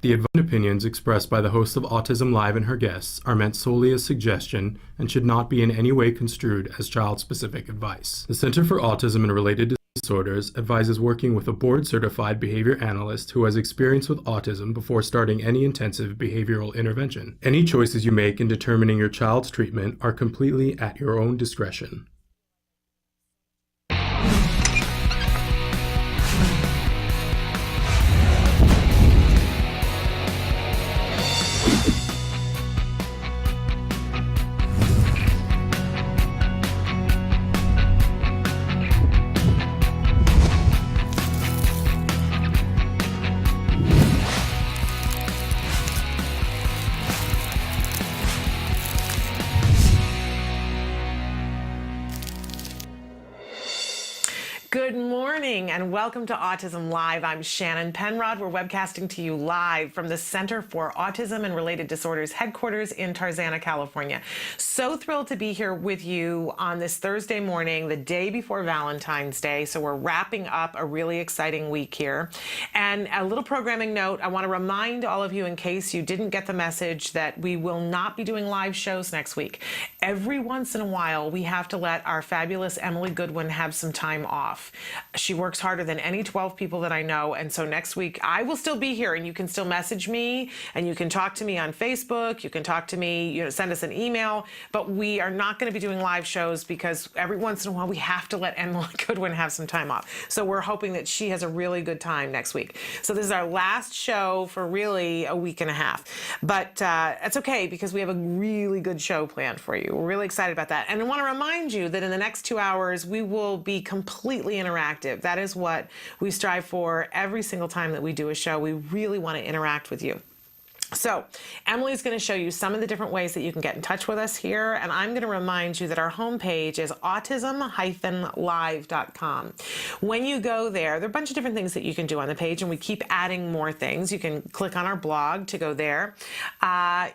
The advice and opinions expressed by the host of Autism Live and her guests are meant solely as suggestion and should not be in any way construed as child-specific advice. The Center for Autism and Related Disorders advises working with a board-certified behavior analyst who has experience with autism before starting any intensive behavioral intervention. Any choices you make in determining your child's treatment are completely at your own discretion. Good morning and welcome to Autism Live. I'm Shannon Penrod. We're webcasting to you live from the Center for Autism and Related Disorders headquarters in Tarzana, California. So thrilled to be here with you on this Thursday morning, the day before Valentine's Day. So we're wrapping up a really exciting week here. And a little programming note, I want to remind all of you, in case you didn't get the message, that we will not be doing live shows next week. Every once in a while, we have to let our fabulous Emily Goodwin have some time off. She works harder than any 12 people that I know, and so next week I will still be here, and you can still message me, and you can talk to me on Facebook, you can talk to me, send us an email, but we are not going to be doing live shows because every once in a while we have to let Emily Goodwin have some time off. So we're hoping that she has a really good time next week. So this is our last show for really a week and a half, but it's okay because we have a really good show planned for you. We're really excited about that, and I want to remind you that in the next 2 hours we will be completely interactive. That is what we strive for every single time that we do a show. We really want to interact with you. So Emily's going to show you some of the different ways that you can get in touch with us here, and I'm going to remind you that our homepage is autism-live.com. When you go there are a bunch of different things that you can do on the page, and we keep adding more things. You can click on our blog to go there.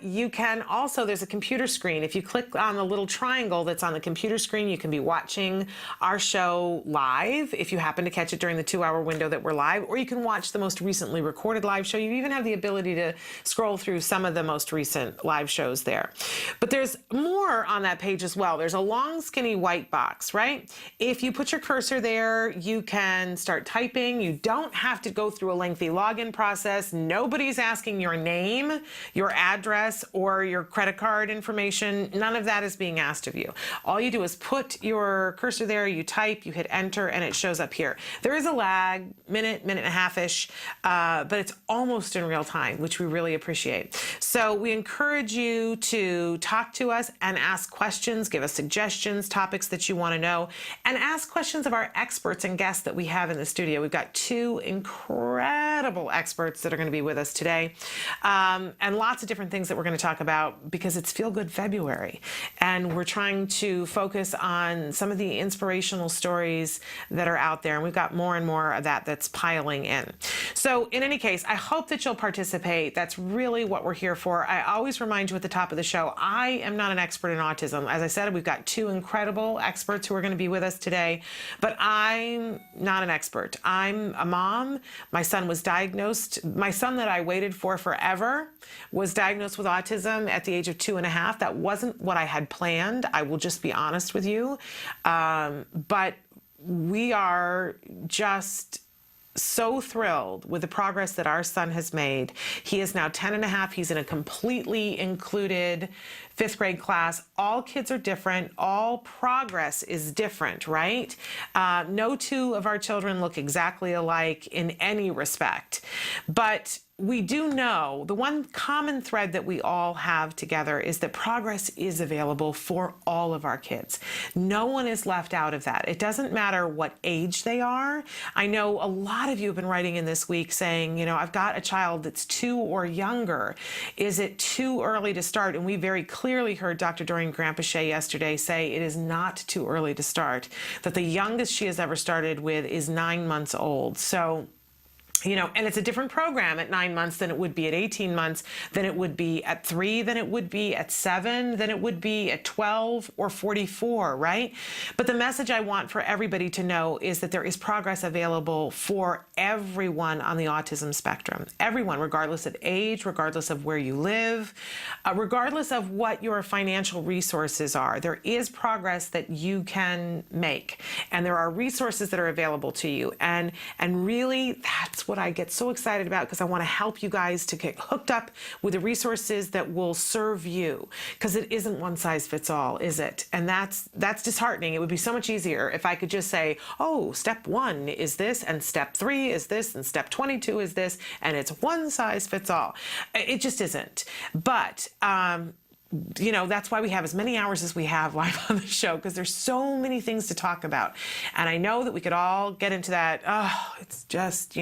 You can also, there's a computer screen. If you click on the little triangle that's on the computer screen, you can be watching our show live if you happen to catch it during the 2-hour window that we're live, or you can watch the most recently recorded live show. You even have the ability to scroll through some of the most recent live shows there. But there's more on that page as well. There's a long, skinny white box, right? If you put your cursor there, you can start typing. You don't have to go through a lengthy login process. Nobody's asking your name, your address, or your credit card information. None of that is being asked of you. All you do is put your cursor there, you type, you hit enter, and it shows up here. There is a lag, minute and a half-ish, but it's almost in real time, which we really appreciate. So we encourage you to talk to us and ask questions, give us suggestions, topics that you want to know, and ask questions of our experts and guests that we have in the studio. We've got 2 incredible experts that are going to be with us today, and lots of different things that we're going to talk about because it's Feel Good February, and we're trying to focus on some of the inspirational stories that are out there, and we've got more and more of that that's piling in. So in any case, I hope that you'll participate. That's really what we're here for. I always remind you at the top of the show, I am not an expert in autism. As I said, we've got 2 incredible experts who are going to be with us today, but I'm not an expert. I'm a mom. My son was diagnosed. My son that I waited for forever was diagnosed with autism at the age of 2.5. That wasn't what I had planned. I will just be honest with you. But we are just so thrilled with the progress that our son has made. He is now 10.5. He's in a completely included 5th grade class. All kids are different. All progress is different, right? No 2 of our children look exactly alike in any respect. But we do know the one common thread that we all have together is that progress is available for all of our kids. No one is left out of that. It doesn't matter what age they are. I know a lot of you have been writing in this week saying, I've got a child that's 2 or younger. Is it too early to start? And we very clearly heard Dr. Doreen Grandpichet yesterday say it is not too early to start, that the youngest she has ever started with is 9 months old. So And it's a different program at 9 months than it would be at 18 months, than it would be at 3, than it would be at 7, than it would be at 12 or 44, right? But the message I want for everybody to know is that there is progress available for everyone on the autism spectrum. Everyone, regardless of age, regardless of where you live, regardless of what your financial resources are, there is progress that you can make. And there are resources that are available to you. And really, that's what I get so excited about, because I want to help you guys to get hooked up with the resources that will serve you, because it isn't one size fits all, is it? And that's disheartening. It would be so much easier if I could just say, oh, step 1 is this, and step 3 is this, and step 22 is this, and it's one size fits all. It just isn't. But that's why we have as many hours as we have live on the show, because there's so many things to talk about. And I know that we could all get into that. Oh, it's just,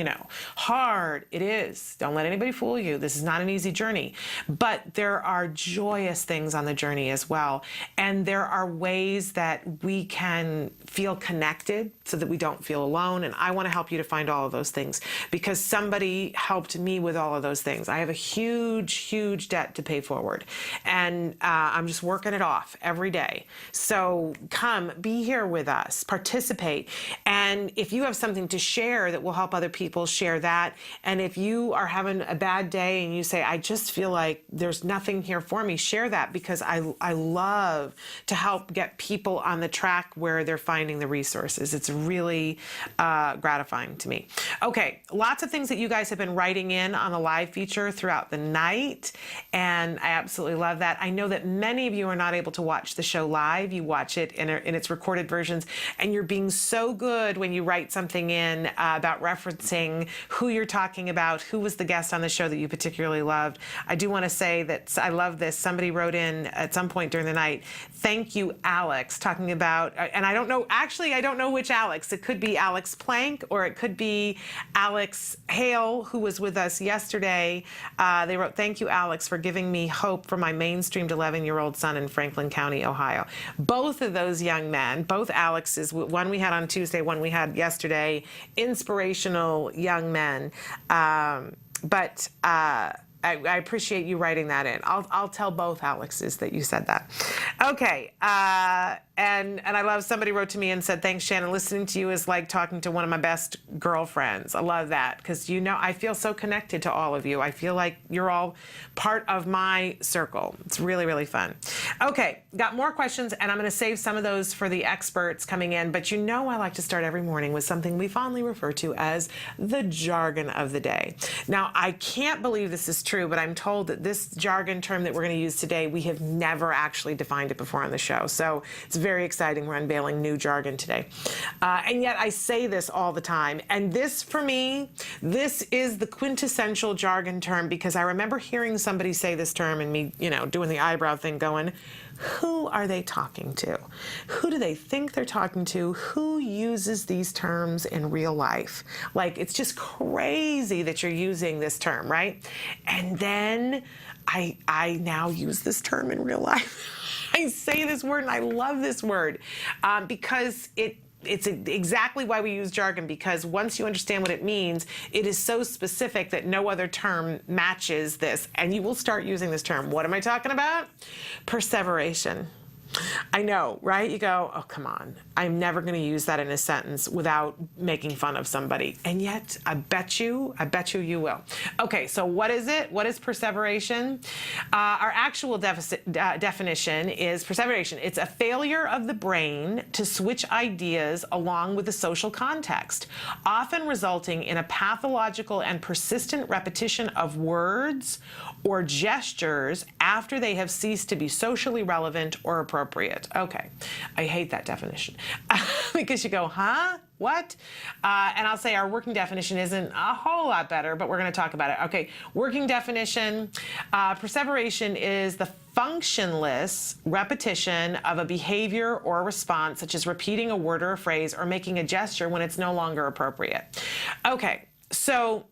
hard. It is. Don't let anybody fool you. This is not an easy journey. But there are joyous things on the journey as well. And there are ways that we can feel connected so that we don't feel alone. And I want to help you to find all of those things, because somebody helped me with all of those things. I have a huge, huge debt to pay forward. And I'm just working it off every day. So come, be here with us, participate. And if you have something to share that will help other people, share that. And if you are having a bad day and you say, I just feel like there's nothing here for me, share that, because I love to help get people on the track where they're finding the resources. It's really gratifying to me. Okay, lots of things that you guys have been writing in on the live feature throughout the night, and I absolutely love that. I know that many of you are not able to watch the show live. You watch it in its recorded versions, and you're being so good when you write something in about referencing who you're talking about, who was the guest on the show that you particularly loved. I do want to say that I love this. Somebody wrote in at some point during the night, thank you, Alex, talking about, and I don't know which Alex. It could be Alex Plank, or it could be Alex Hale, who was with us yesterday. They wrote, thank you, Alex, for giving me hope for my mainstreamed 11-year-old son in Franklin County, Ohio. Both of those young men, both Alexes, one we had on Tuesday, one we had yesterday, inspirational young men. I appreciate you writing that in. I'll tell both Alexes that you said that. Okay, and I love, somebody wrote to me and said, thanks, Shannon. Listening to you is like talking to one of my best girlfriends. I love that, because I feel so connected to all of you. I feel like you're all part of my circle. It's really, really fun. Okay, got more questions, and I'm going to save some of those for the experts coming in, but I like to start every morning with something we fondly refer to as the jargon of the day. Now, I can't believe this is true, but I'm told that this jargon term that we're going to use today, we have never actually defined it before on the show. So it's very exciting. We're unveiling new jargon today. And yet I say this all the time. And this, for me, this is the quintessential jargon term, because I remember hearing somebody say this term and me, doing the eyebrow thing going, who are they talking to? Who do they think they're talking to? Who uses these terms in real life? Like, it's just crazy that you're using this term, right? And then I now use this term in real life. I say this word and I love this word because it's exactly why we use jargon, because once you understand what it means, it is so specific that no other term matches this, and you will start using this term. What am I talking about? Perseveration. I know, right? You go, oh, come on. I'm never going to use that in a sentence without making fun of somebody. And yet, I bet you you will. Okay, so what is it? What is perseveration? Our actual definition is perseveration. It's a failure of the brain to switch ideas along with the social context, often resulting in a pathological and persistent repetition of words or gestures after they have ceased to be socially relevant or appropriate. Okay, I hate that definition because you go, huh? What? And I'll say our working definition isn't a whole lot better, but we're going to talk about it. Okay, working definition, perseveration is the functionless repetition of a behavior or a response, such as repeating a word or a phrase or making a gesture when it's no longer appropriate. Okay, so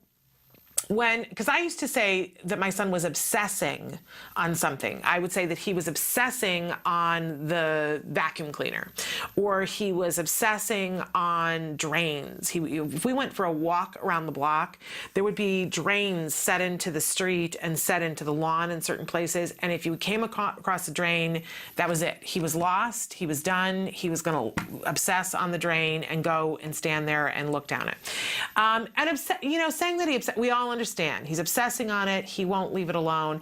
because I used to say that my son was obsessing on something. I would say that he was obsessing on the vacuum cleaner, or he was obsessing on drains. If we went for a walk around the block, there would be drains set into the street and set into the lawn in certain places. And if you came across a drain, that was it. He was lost. He was done. He was going to obsess on the drain and go and stand there and look down it. Saying that we all understand he's obsessing on it. He won't leave it alone.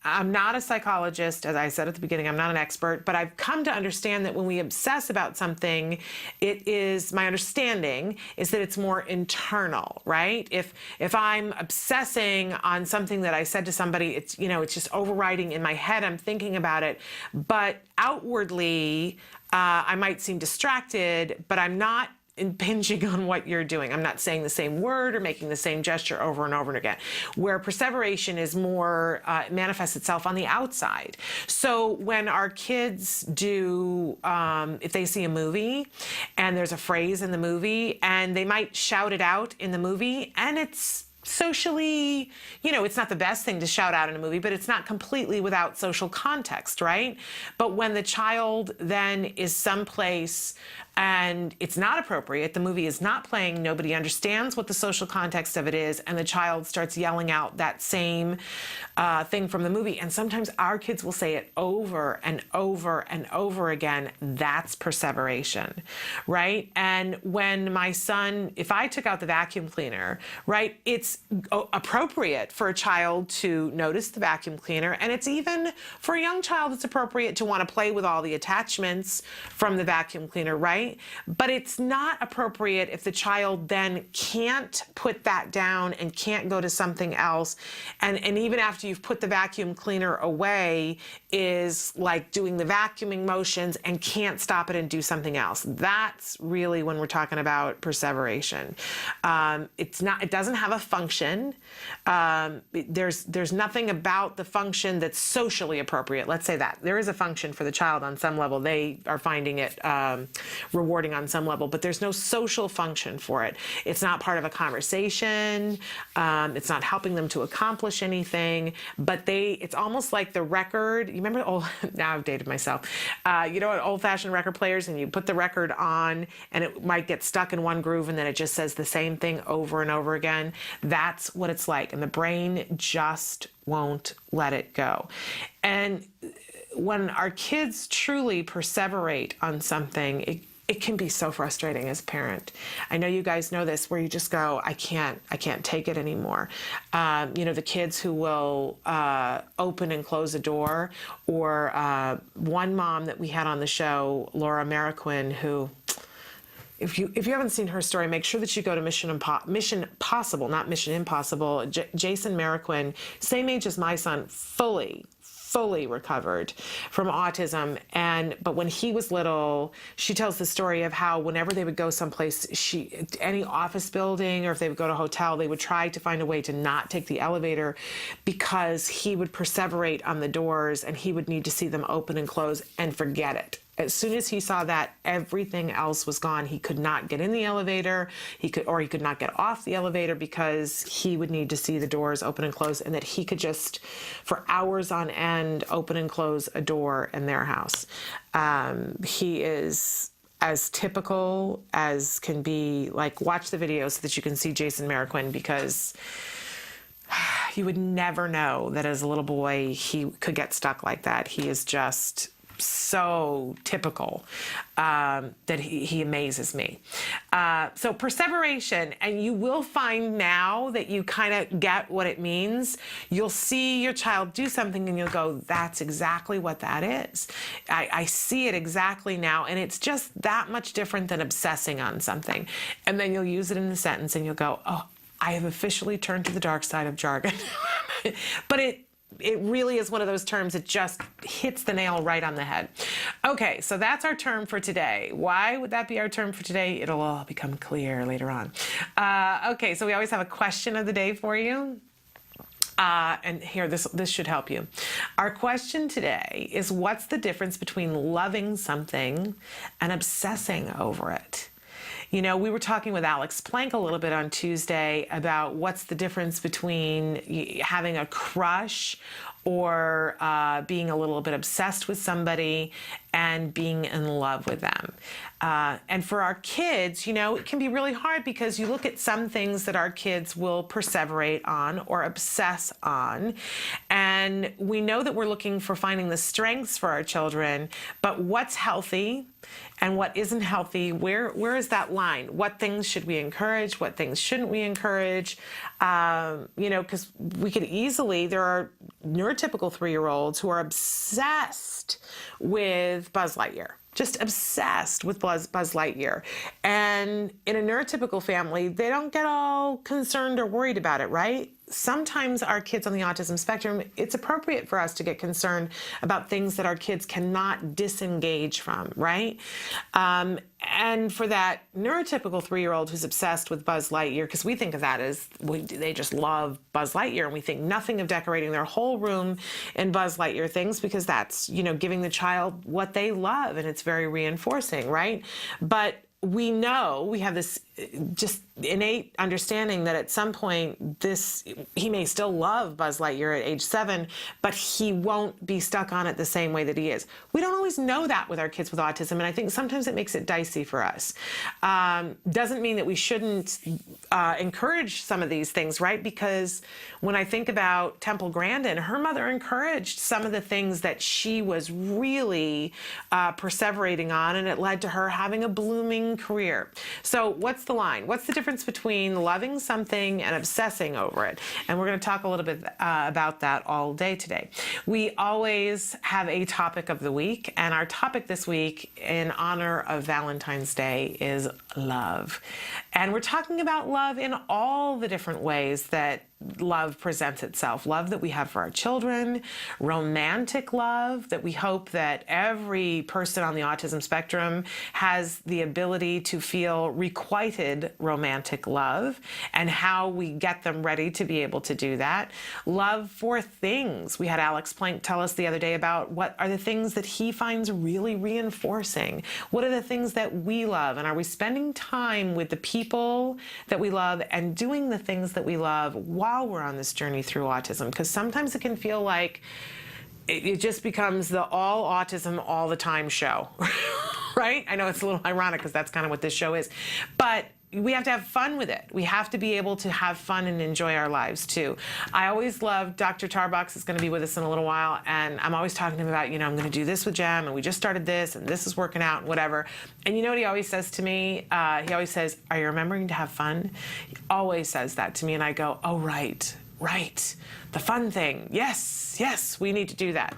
I'm not a psychologist, as I said at the beginning. I'm not an expert, but I've come to understand that when we obsess about something, my understanding is that it's more internal, right? If I'm obsessing on something that I said to somebody, it's just overriding in my head. I'm thinking about it, but outwardly, I might seem distracted, but I'm not impinging on what you're doing. I'm not saying the same word or making the same gesture over and over and again. Where perseveration is more, manifests itself on the outside. So when our kids do, if they see a movie and there's a phrase in the movie and they might shout it out in the movie, and it's socially, it's not the best thing to shout out in a movie, but it's not completely without social context, right? But when the child then is someplace and it's not appropriate, the movie is not playing, nobody understands what the social context of it is, and the child starts yelling out that same thing from the movie. And sometimes our kids will say it over and over and over again. That's perseveration, right? And when my son, if I took out the vacuum cleaner, right, it's appropriate for a child to notice the vacuum cleaner, and it's even for a young child, it's appropriate to want to play with all the attachments from the vacuum cleaner, right? But it's not appropriate if the child then can't put that down and can't go to something else. And even after you've put the vacuum cleaner away, is like doing the vacuuming motions and can't stop it and do something else. That's really when we're talking about perseveration. It doesn't have a function. There's nothing about the function that's socially appropriate. Let's say that. There is a function for the child on some level. They are finding it rewarding on some level, but there's no social function for it. It's not part of a conversation. It's not helping them to accomplish anything, but it's almost like the record. You remember, now I've dated myself. Old-fashioned record players, and you put the record on and it might get stuck in one groove and then it just says the same thing over and over again. That's what it's like. And the brain just won't let it go. And when our kids truly perseverate on something, it can be so frustrating as a parent. I know you guys know this, where you just go, I can't take it anymore. The kids who will open and close a door, or one mom that we had on the show, Laura Mariquin, who, if you haven't seen her story, make sure that you go to Mission Possible, not Mission Impossible. Jason Mariquin, same age as my son, fully recovered from autism. But when he was little, she tells the story of how whenever they would go someplace, any office building, or if they would go to a hotel, they would try to find a way to not take the elevator, because he would perseverate on the doors and he would need to see them open and close and forget it. As soon as he saw that, everything else was gone. He could not get in the elevator. He could not get off the elevator, because he would need to see the doors open and close, and that he could just, for hours on end, open and close a door in their house. He is as typical as can be. Like, watch the video so that you can see Jason Mariquin, because you would never know that as a little boy he could get stuck like that. He is just so typical that he amazes me. So perseveration, and you will find now that you kind of get what it means. You'll see your child do something and you'll go, that's exactly what that is. I see it exactly now, and it's just that much different than obsessing on something. And then you'll use it in a sentence and you'll go, oh, I have officially turned to the dark side of jargon. But it really is one of those terms that just hits the nail right on the head. Okay, so that's our term for today. Why would that be our term for today? It'll all become clear later on. Okay, so we always have a question of the day for you. And here, this should help you. Our question today is, what's the difference between loving something and obsessing over it? You know, we were talking with Alex Plank a little bit on Tuesday about what's the difference between having a crush or being a little bit obsessed with somebody and being in love with them. And for our kids, you know, it can be really hard because you look at some things that our kids will perseverate on or obsess on. And we know that we're looking for finding the strengths for our children, but what's healthy and what isn't healthy, where is that line? What things should we encourage? What things shouldn't we encourage? You know, because we could easily, there are neurotypical 3-year-olds who are obsessed with Buzz Lightyear. Just obsessed with Buzz Lightyear. And in a neurotypical family, they don't get all concerned or worried about it, right? Sometimes our kids on the autism spectrum, it's appropriate for us to get concerned about things that our kids cannot disengage from, right? And for that neurotypical 3-year-old who's obsessed with Buzz Lightyear, because we think of that as they just love Buzz Lightyear, and we think nothing of decorating their whole room in Buzz Lightyear things, because that's, you know, giving the child what they love, and it's very reinforcing, right? But we know, we have this just innate understanding that at some point he may still love Buzz Lightyear at age 7, but he won't be stuck on it the same way that he is. We don't always know that with our kids with autism, and I think sometimes it makes it dicey for us. Doesn't mean that we shouldn't encourage some of these things, right? Because when I think about Temple Grandin, her mother encouraged some of the things that she was really perseverating on, and it led to her having a blooming career. So what's the line? What's the difference between loving something and obsessing over it? And we're going to talk a little bit about that all day today. We always have a topic of the week, and our topic this week in honor of Valentine's Day is love. And we're talking about love in all the different ways that love presents itself. Love that we have for our children, romantic love that we hope that every person on the autism spectrum has the ability to feel requited romantic love, and how we get them ready to be able to do that. Love for things. We had Alex Plank tell us the other day about what are the things that he finds really reinforcing. What are the things that we love, and are we spending time with the people that we love and doing the things that we love while we're on this journey through autism? Because sometimes it can feel like it just becomes the all autism all the time show, right? I know it's a little ironic because that's kind of what this show is, but we have to have fun with it. We have to be able to have fun and enjoy our lives too. I always love Dr. Tarbox is going to be with us in a little while, and I'm always talking to him about, you know, I'm going to do this with Jem, and we just started this, and this is working out, and whatever. And you know what he always says to me? He always says, "Are you remembering to have fun?" He always says that to me, and I go, "Oh, right. The fun thing. Yes, we need to do that."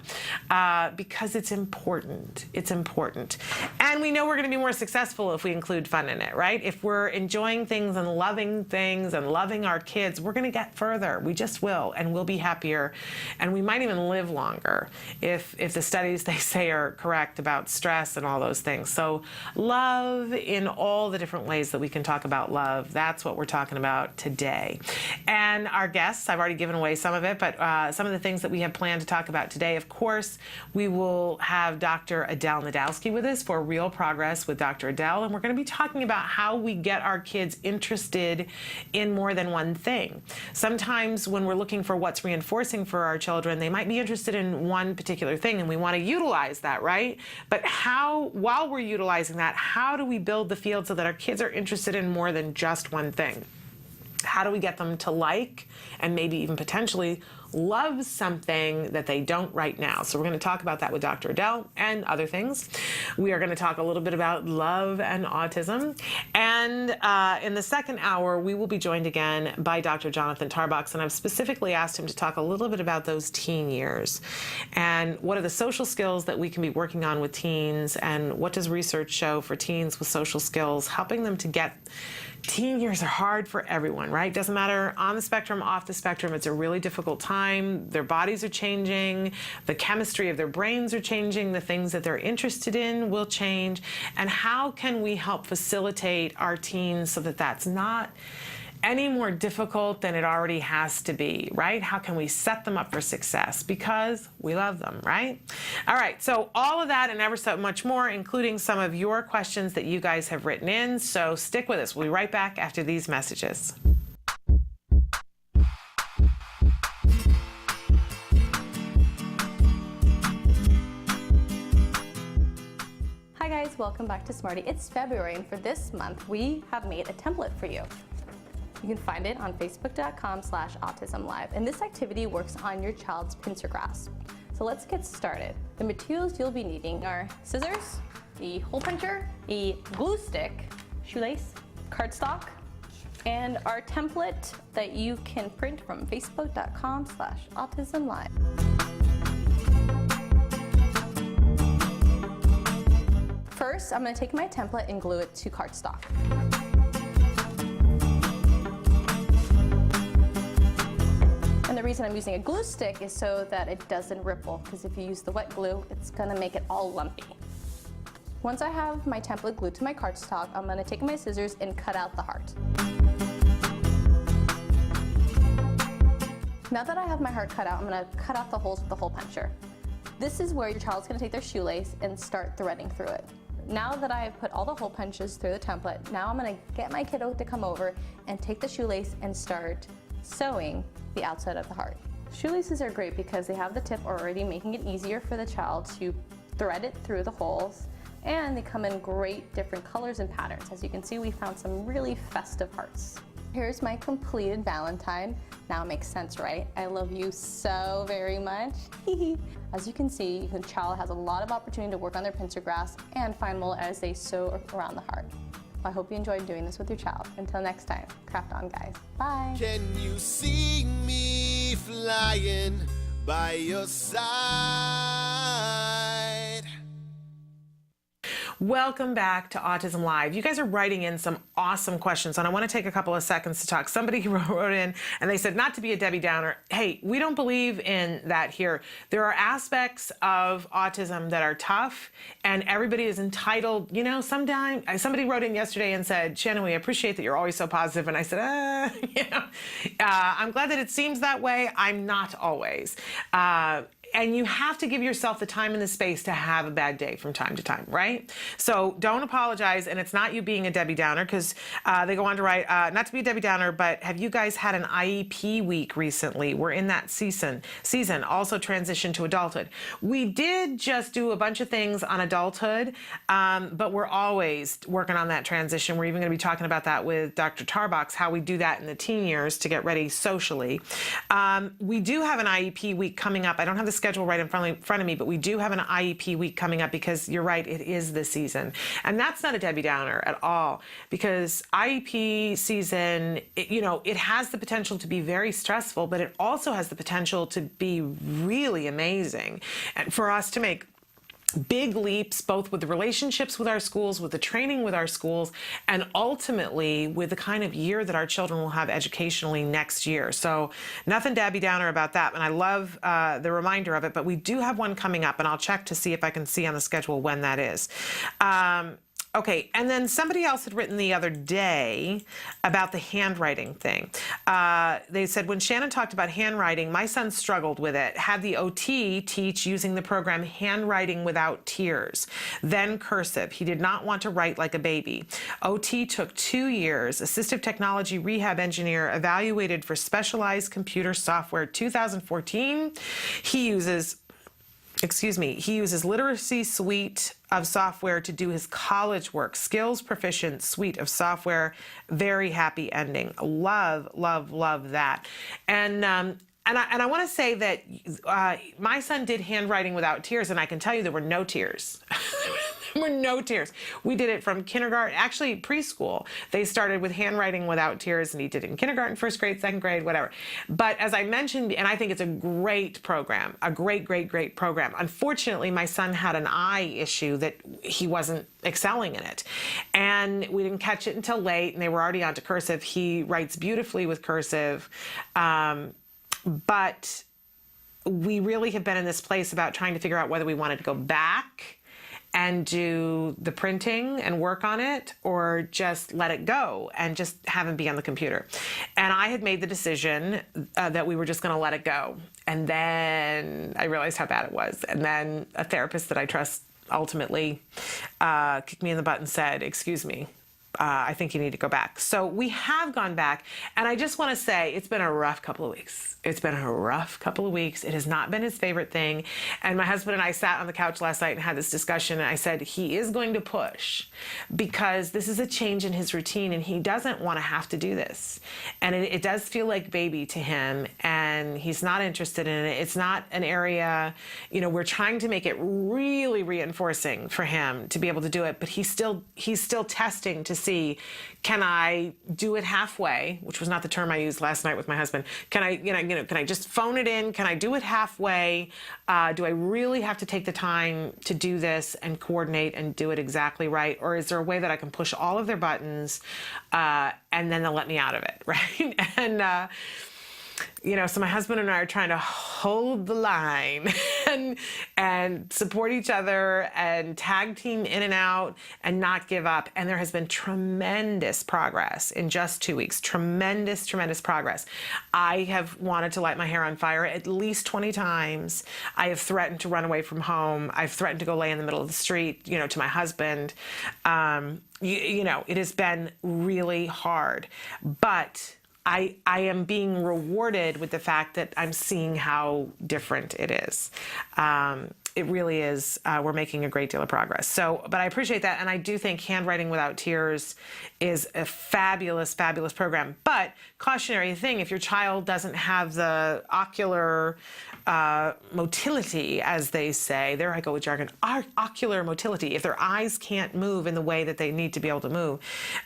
Because it's important. It's important. And we know we're going to be more successful if we include fun in it, right? If we're enjoying things and loving our kids, we're going to get further. We just will, and we'll be happier. And we might even live longer if the studies they say are correct about stress and all those things. So love in all the different ways that we can talk about love. That's what we're talking about today. And our guests, I've already given away some of it, but some of the things that we have planned to talk about today, of course, we will have Dr. Adel Najdowski with us for Real Progress with Dr. Adel, and we're going to be talking about how we get our kids interested in more than one thing. Sometimes when we're looking for what's reinforcing for our children, they might be interested in one particular thing, and we want to utilize that, right? But while we're utilizing that, how do we build the field so that our kids are interested in more than just one thing? How do we get them to like and maybe even potentially love something that they don't right now? So we're going to talk about that with Dr. Adel and other things. We are going to talk a little bit about love and autism. And in the second hour, we will be joined again by Dr. Jonathan Tarbox. And I've specifically asked him to talk a little bit about those teen years and what are the social skills that we can be working on with teens, and what does research show for teens with social skills, helping them to get. Teen years are hard for everyone, right? Doesn't matter on the spectrum, off the spectrum. It's a really difficult time. Their bodies are changing. The chemistry of their brains are changing. The things that they're interested in will change. And how can we help facilitate our teens so that that's not any more difficult than it already has to be, right? How can we set them up for success? Because we love them, right? All right, so all of that and ever so much more, including some of your questions that you guys have written in. So stick with us. We'll be right back after these messages. Hi guys, welcome back to Smarty. It's February, and for this month, we have made a template for you. You can find it on facebook.com/autism-live, and this activity works on your child's pincer grasp. So let's get started. The materials you'll be needing are scissors, a hole puncher, a glue stick, shoelace, cardstock, and our template that you can print from facebook.com/autism-live. First, I'm going to take my template and glue it to cardstock. And the reason I'm using a glue stick is so that it doesn't ripple, because if you use the wet glue, it's going to make it all lumpy. Once I have my template glued to my cardstock, I'm going to take my scissors and cut out the heart. Now that I have my heart cut out, I'm going to cut out the holes with the hole puncher. This is where your child's going to take their shoelace and start threading through it. Now that I have put all the hole punches through the template, now I'm going to get my kiddo to come over and take the shoelace and start sewing the outside of the heart. Shoelaces are great because they have the tip already, making it easier for the child to thread it through the holes, and they come in great different colors and patterns. As you can see, we found some really festive hearts. Here's my completed Valentine. Now it makes sense, right? I love you so very much. As you can see, the child has a lot of opportunity to work on their pincer grasp and find mold as they sew around the heart. I hope you enjoyed doing this with your child. Until next time, craft on, guys. Bye. Can you see me flying by your side? Welcome back to Autism Live. You guys are writing in some awesome questions, and I want to take a couple of seconds to talk. Somebody wrote in, and they said, not to be a Debbie Downer. Hey, we don't believe in that here. There are aspects of autism that are tough, and everybody is entitled. You know, sometimes somebody wrote in yesterday and said, Shannon, we appreciate that you're always so positive. And I said, I'm glad that it seems that way. I'm not always. And you have to give yourself the time and the space to have a bad day from time to time, right? So don't apologize, and it's not you being a Debbie Downer, because they go on to write, not to be a Debbie Downer, but have you guys had an IEP week recently? We're in that season, also transition to adulthood. We did just do a bunch of things on adulthood, but we're always working on that transition. We're even going to be talking about that with Dr. Tarbox, how we do that in the teen years to get ready socially. We do have an IEP week coming up. I don't have the schedule right in front of me, but we do have an IEP week coming up, because you're right, it is the season. And that's not a Debbie Downer at all, because IEP season, it has the potential to be very stressful, but it also has the potential to be really amazing. And for us to make big leaps, both with the relationships with our schools, with the training with our schools, and ultimately with the kind of year that our children will have educationally next year. So nothing Debbie Downer about that. And I love the reminder of it, but we do have one coming up, and I'll check to see if I can see on the schedule when that is. Okay, and then somebody else had written the other day about the handwriting thing. They said, when Shannon talked about handwriting, my son struggled with it, had the OT teach using the program Handwriting Without Tears, then cursive. He did not want to write like a baby. OT took 2 years, assistive technology rehab engineer, evaluated for specialized computer software 2014. He uses Literacy Suite of software to do his college work. Skills Proficient suite of software. Very happy ending. Love, love, love that. And I want to say that my son did Handwriting Without Tears, and I can tell you there were no tears. There were no tears. We did it from kindergarten, actually preschool. They started with Handwriting Without Tears, and he did it in kindergarten, first grade, second grade, whatever. But as I mentioned, and I think it's a great program, a great, great, great program. Unfortunately, my son had an eye issue that he wasn't excelling in it. And we didn't catch it until late, and they were already onto cursive. He writes beautifully with cursive. But we really have been in this place about trying to figure out whether we wanted to go back and do the printing and work on it, or just let it go and just have him be on the computer. And I had made the decision that we were just going to let it go. And then I realized how bad it was. And then a therapist that I trust ultimately kicked me in the butt and said, excuse me, I think you need to go back. So we have gone back, and I just want to say it's been a rough couple of weeks. It's been a rough couple of weeks. It has not been his favorite thing. And my husband and I sat on the couch last night and had this discussion, and I said, he is going to push because this is a change in his routine, and he doesn't want to have to do this. And it does feel like baby to him, and he's not interested in it. It's not an area, we're trying to make it really reinforcing for him to be able to do it, but he's still testing to see, can I do it halfway, which was not the term I used last night with my husband. Can I, can I just phone it in? Can I do it halfway? Do I really have to take the time to do this and coordinate and do it exactly right? Or is there a way that I can push all of their buttons and then they'll let me out of it, right? And, so my husband and I are trying to hold the line and support each other and tag team in and out and not give up. And there has been tremendous progress in just 2 weeks. Tremendous, tremendous progress. I have wanted to light my hair on fire at least 20 times. I have threatened to run away from home. I've threatened to go lay in the middle of the street, to my husband. It has been really hard. But I am being rewarded with the fact that I'm seeing how different it is. It really is. We're making a great deal of progress. But I appreciate that. And I do think Handwriting Without Tears is a fabulous, fabulous program. But cautionary thing, if your child doesn't have the ocular motility, as they say, there I go with jargon, ocular motility. If their eyes can't move in the way that they need to be able to move,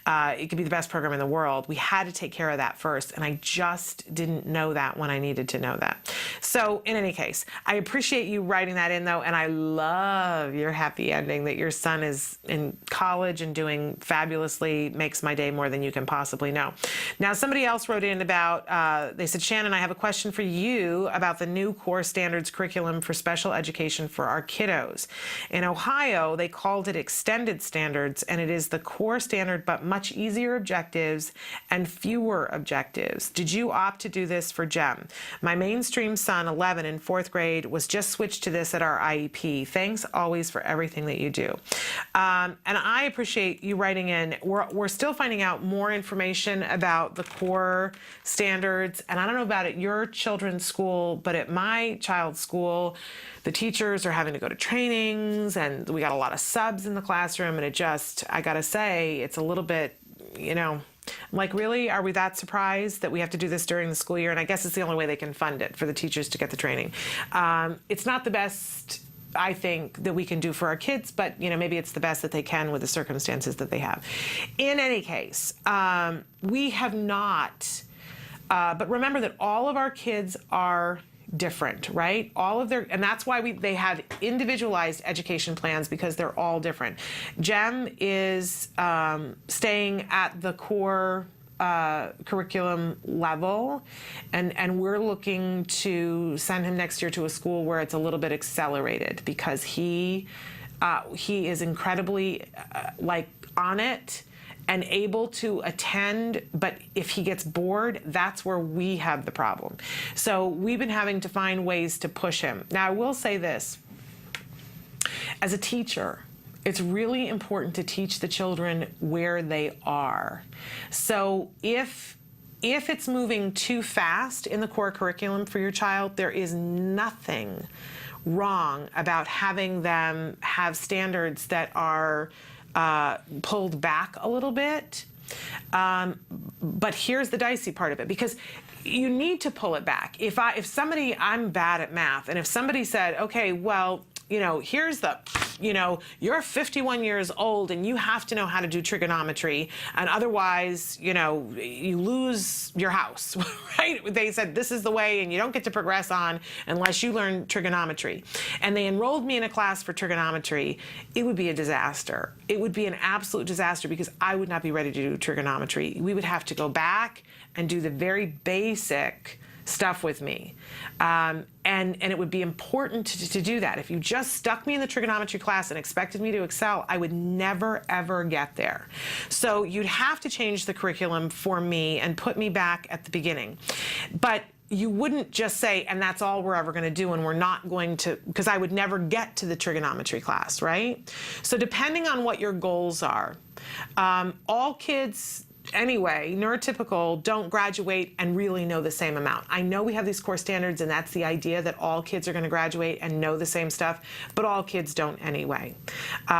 it could be the best program in the world. We had to take care of that first, and I just didn't know that when I needed to know that. So in any case, I appreciate you writing that in, though, and I love your happy ending that your son is in college and doing fabulously. Makes my day more than you can possibly know. Now, somebody else wrote in about, they said, Shannon, I have a question for you about the new core standards curriculum for special education for our kiddos. In Ohio, they called it extended standards, and it is the core standard, but much easier objectives and fewer objectives. Did you opt to do this for GEM? My mainstream son, 11, in 4th grade, was just switched to this at our IEP. Thanks always for everything that you do. And I appreciate you writing in. We're still finding out more information about the core standards, and I don't know about at your children's school, but at my child's school, the teachers are having to go to trainings, and we got a lot of subs in the classroom, and I gotta say, it's a little bit, like, really, are we that surprised that we have to do this during the school year? And I guess it's the only way they can fund it for the teachers to get the training. It's not the best, I think, that we can do for our kids, but maybe it's the best that they can with the circumstances that they have. In any case, we have not, but remember that all of our kids are different, right? And that's why they have individualized education plans, because they're all different. GEM is staying at the core curriculum level, and we're looking to send him next year to a school where it's a little bit accelerated, because he is incredibly on it and able to attend, but if he gets bored, that's where we have the problem. So we've been having to find ways to push him. Now, I will say this. As a teacher, it's really important to teach the children where they are. So if it's moving too fast in the core curriculum for your child, there is nothing wrong about having them have standards that are pulled back a little bit. But here's the dicey part of it, because you need to pull it back. I'm bad at math, and if somebody said, okay, well, here's you're 51 years old and you have to know how to do trigonometry, and otherwise, you lose your house, right? They said, this is the way, and you don't get to progress on unless you learn trigonometry. And they enrolled me in a class for trigonometry. It would be a disaster. It would be an absolute disaster, because I would not be ready to do trigonometry. We would have to go back and do the very basic stuff with me. And it would be important to do that. If you just stuck me in the trigonometry class and expected me to excel, I would never, ever get there. So you'd have to change the curriculum for me and put me back at the beginning. But you wouldn't just say, and that's all we're ever going to do, and we're not going to, because I would never get to the trigonometry class, right? So depending on what your goals are, all kids, anyway, neurotypical, don't graduate and really know the same amount. I know we have these core standards, and that's the idea that all kids are going to graduate and know the same stuff, but all kids don't anyway.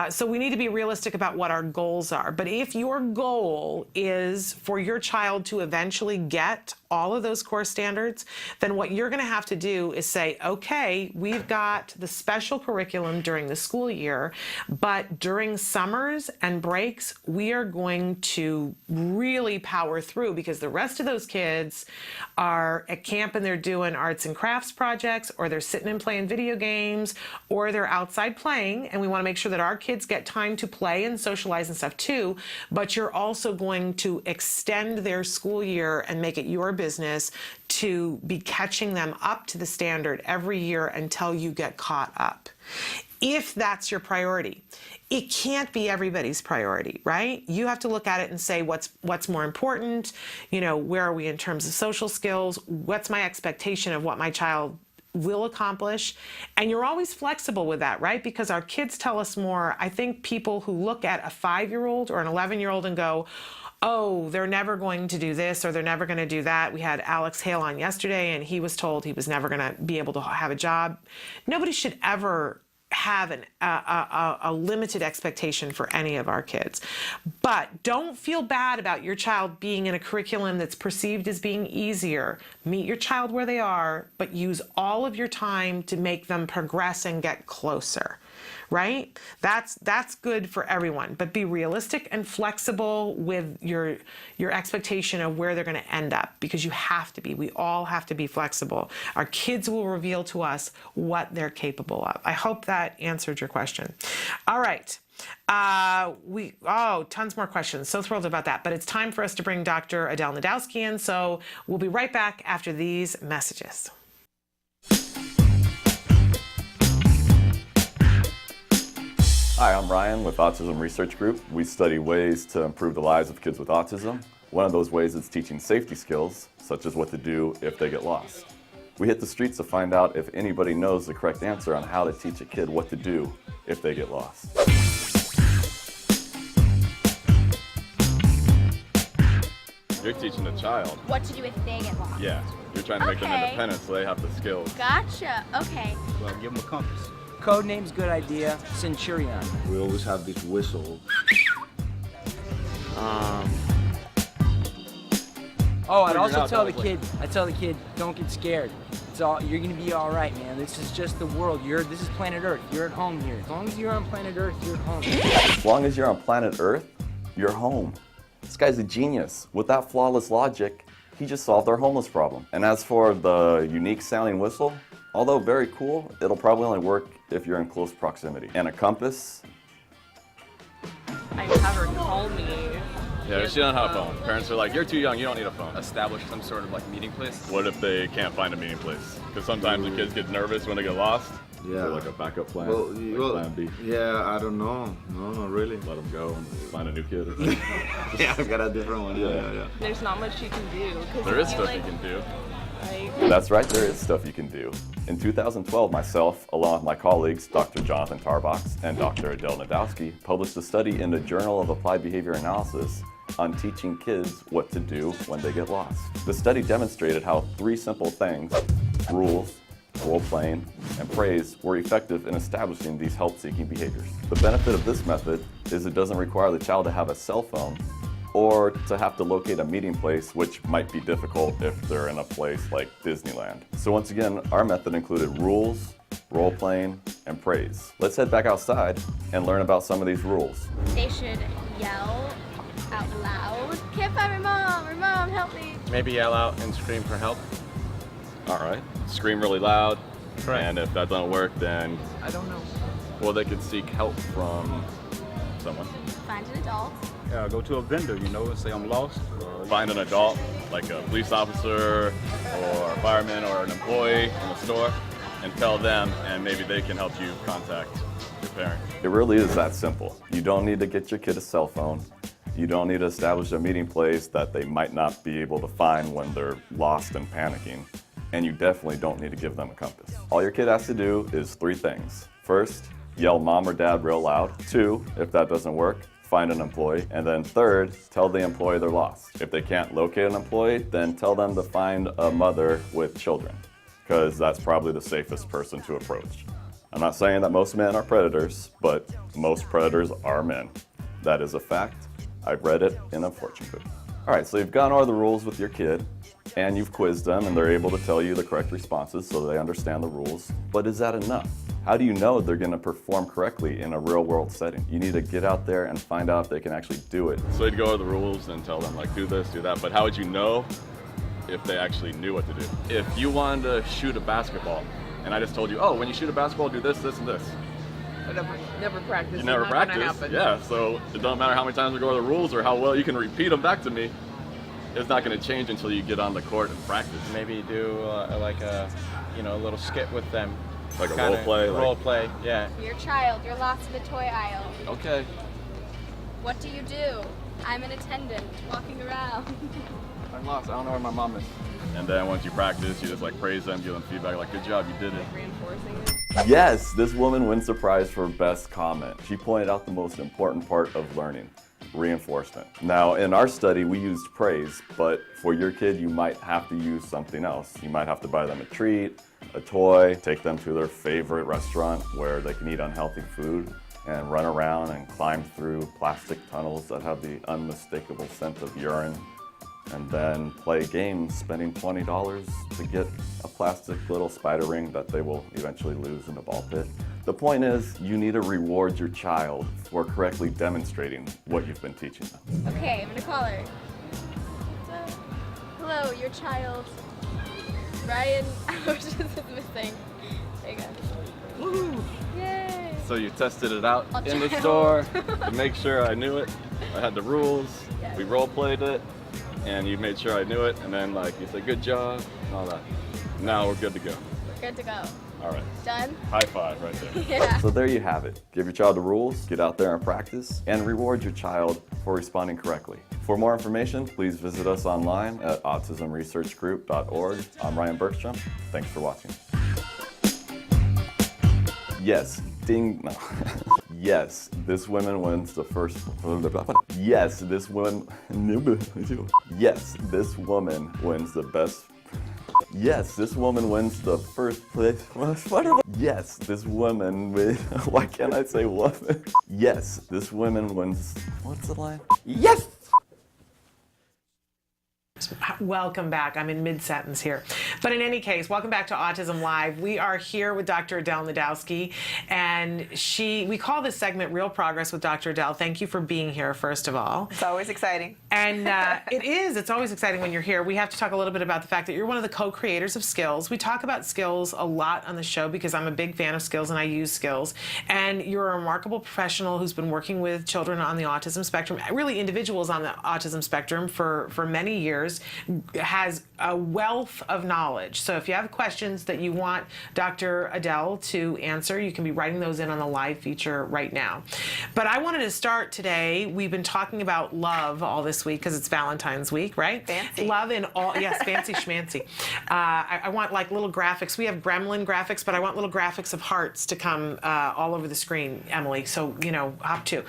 So we need to be realistic about what our goals are. But if your goal is for your child to eventually get all of those core standards, then what you're going to have to do is say, okay, we've got the special curriculum during the school year, but during summers and breaks, we are going to really power through, because the rest of those kids are at camp and they're doing arts and crafts projects, or they're sitting and playing video games, or they're outside playing, and we want to make sure that our kids get time to play and socialize and stuff too. But you're also going to extend their school year and make it your business to be catching them up to the standard every year until you get caught up. If that's your priority. It can't be everybody's priority, right? You have to look at it and say, what's more important? You know, where are we in terms of social skills? What's my expectation of what my child will accomplish? And you're always flexible with that, right? Because our kids tell us more. I think people who look at a 5-year-old or an 11-year-old and go, oh, they're never going to do this, or they're never going to do that. We had Alex Hale on yesterday, and he was told he was never going to be able to have a job. Nobody should ever have a limited expectation for any of our kids. But don't feel bad about your child being in a curriculum that's perceived as being easier. Meet your child where they are, but use all of your time to make them progress and get closer. Right? That's good for everyone, but be realistic and flexible with your expectation of where they're going to end up, because you have to be. We all have to be flexible. Our kids will reveal to us what they're capable of. I hope that answered your question. All right. Tons more questions. So thrilled about that. But it's time for us to bring Dr. Adel Najdowski in. So we'll be right back after these messages. Hi, I'm Ryan with Autism Research Group. We study ways to improve the lives of kids with autism. One of those ways is teaching safety skills, such as what to do if they get lost. We hit the streets to find out if anybody knows the correct answer on how to teach a kid what to do if they get lost. You're teaching a child what to do if they get lost. Yeah, you're trying to make them independent so they have the skills. Gotcha. Okay. Well, give them a compass. Code name's good idea. Centurion. We always have this whistle. I'd also tell the kid, don't get scared. You're gonna be all right, man. This is just the world. This is planet Earth. You're at home here. As long as you're on planet Earth, you're at home. As long as you're on planet Earth, you're home. This guy's a genius. With that flawless logic, he just solved our homeless problem. And as for the unique sounding whistle, although very cool, it'll probably only work if you're in close proximity. And a compass? I have her call me. Yeah, she don't have a phone. Parents are like, you're too young, you don't need a phone. Establish some sort of like meeting place. What if they can't find a meeting place? Because sometimes the kids get nervous when they get lost. Yeah. So like a backup plan, plan B. Yeah, I don't know. No, not really. Let them go and find a new kid. Yeah, I've got a different one. Yeah. There's not much you can do. There is stuff you can do. Like, That's right, there is stuff you can do. In 2012, myself, along with my colleagues, Dr. Jonathan Tarbox and Dr. Adel Najdowski, published a study in the Journal of Applied Behavior Analysis on teaching kids what to do when they get lost. The study demonstrated how 3 simple things, rules, role-playing, and praise, were effective in establishing these help-seeking behaviors. The benefit of this method is it doesn't require the child to have a cell phone or to have to locate a meeting place, which might be difficult if they're in a place like Disneyland. So once again, our method included rules, role-playing, and praise. Let's head back outside and learn about some of these rules. They should yell out loud. Can't find my mom, help me. Maybe yell out and scream for help. All right, scream really loud, Correct. and if that doesn't work, then, I don't know. well, they could seek help from someone. Find an adult. go to a vendor, you know, and say I'm lost. Find an adult, like a police officer or a fireman or an employee in the store, and tell them, and maybe they can help you contact your parent. It really is that simple. You don't need to get your kid a cell phone. You don't need to establish a meeting place that they might not be able to find when they're lost and panicking. And you definitely don't need to give them a compass. All your kid has to do is 3 things. First, yell mom or dad real loud. 2, if that doesn't work, find an employee. And then 3rd, tell the employee they're lost. If they can't locate an employee, then tell them to find a mother with children, because that's probably the safest person to approach. I'm not saying that most men are predators, but most predators are men. That is a fact. I've read it in a fortune cookie. All right, so you've gone over the rules with your kid, and you've quizzed them, and they're able to tell you the correct responses so they understand the rules. But is that enough? How do you know they're gonna perform correctly in a real world setting? You need to get out there and find out if they can actually do it. So you'd go over the rules and tell them, like, do this, do that, but how would you know if they actually knew what to do? If you wanted to shoot a basketball, and I just told you, oh, when you shoot a basketball, do this, this, and this. I never practiced. You never practiced, yeah, so it don't matter how many times we go over the rules or how well you can repeat them back to me. It's not going to change until you get on the court and practice. Maybe do like a, you know, a little skit with them. Like a role play? Role play, yeah. Your child, you're lost in the toy aisle. Okay. What do you do? I'm an attendant, walking around. I'm lost, I don't know where my mom is. And then once you practice, you just like praise them, give them feedback, like, good job, you did it. Reinforcing it. Yes, this woman wins the prize for best comment. She pointed out the most important part of learning, reinforcement. Now, in our study, we used praise, but for your kid, you might have to use something else. You might have to buy them a treat, a toy, take them to their favorite restaurant where they can eat unhealthy food, and run around and climb through plastic tunnels that have the unmistakable scent of urine, and then play games spending $20 to get a plastic little spider ring that they will eventually lose in a ball pit. The point is, you need to reward your child for correctly demonstrating what you've been teaching them. Okay, I'm gonna call her. Hello, your child, Ryan Oceans is missing. There you go. Woohoo! Yay! So you tested it out I'll in the try. store to make sure I knew it. I had the rules, Yes. we role played it, and you made sure I knew it, and then like you said, good job, and all that. Now we're good to go. We're good to go. All right. Done? High five right there. Yeah. So there you have it. Give your child the rules, get out there and practice, and reward your child for responding correctly. For more information, please visit us online at autismresearchgroup.org. I'm Ryan Bergstrom. Thanks for watching. Yes, ding, no. Yes, this woman wins the first, yes, this woman, yes, this woman wins the best, yes, this woman wins the first place, yes, this woman wins, why can't I say woman? Yes, this woman wins, what's the line? Yes! Welcome back. I'm in mid-sentence here. But in any case, welcome back to Autism Live. We are here with Dr. Adel Najdowski, and we call this segment Real Progress with Dr. Adel. Thank you for being here, first of all. It's always exciting. And it's always exciting when you're here. We have to talk a little bit about the fact that you're one of the co-creators of Skills. We talk about skills a lot on the show because I'm a big fan of skills and I use skills. And you're a remarkable professional who's been working with children on the autism spectrum, really individuals on the autism spectrum for many years, has a wealth of knowledge. So if you have questions that you want Dr. Adel to answer, you can be writing those in on the live feature right now. But I wanted to start today. We've been talking about love all this week because it's Valentine's week, right? Fancy. Love in all, yes, fancy schmancy. I want like little graphics. We have gremlin graphics, but I want little graphics of hearts to come all over the screen, Emily. So, you know, hop to.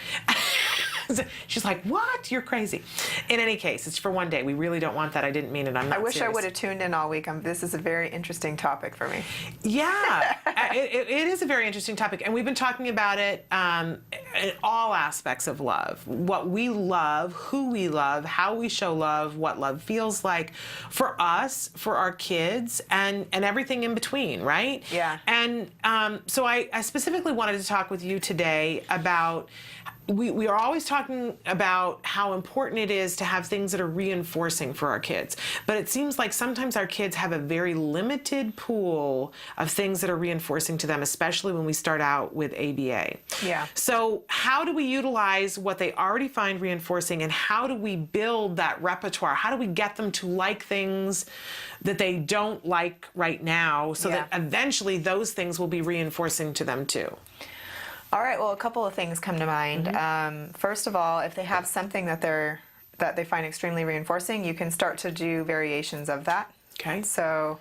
She's like, what? You're crazy. In any case, it's for one day. We really don't want that. I didn't mean it. I'm not I wish serious. I would have tuned in all week. This is a very interesting topic for me. Yeah, it is a very interesting topic. And we've been talking about it in all aspects of love. What we love, who we love, how we show love, what love feels like for us, for our kids, and everything in between, right? Yeah. And so I specifically wanted to talk with you today about we are always talking about how important it is to have things that are reinforcing for our kids. But it seems like sometimes our kids have a very limited pool of things that are reinforcing to them, especially when we start out with ABA. Yeah. So how do we utilize what they already find reinforcing, and how do we build that repertoire? How do we get them to like things that they don't like right now, so that eventually those things will be reinforcing to them too? All right, well, a couple of things come to mind. First of all, if they have something that they find extremely reinforcing, you can start to do variations of that. Okay. So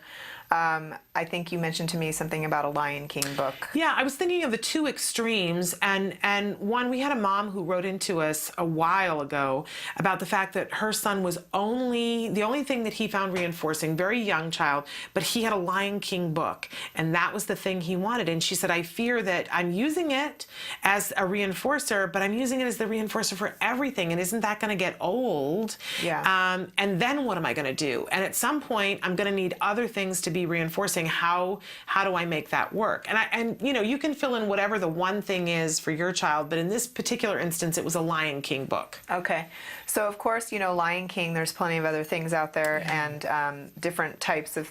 I think you mentioned to me something about a Lion King book. Yeah, I was thinking of the two extremes, and one, we had a mom who wrote into us a while ago about the fact that her son was the only thing that he found reinforcing, very young child, but he had a Lion King book, and that was the thing he wanted. And she said, I fear that I'm using it as a reinforcer, but I'm using it as the reinforcer for everything, and isn't that going to get old? Yeah. And then what am I going to do? And at some point, I'm going to need other things to be reinforcing. How do I make that work? And you know, you can fill in whatever the one thing is for your child, but in this particular instance, it was a Lion King book. Okay. So of course, you know, Lion King, there's plenty of other things out there, and different types of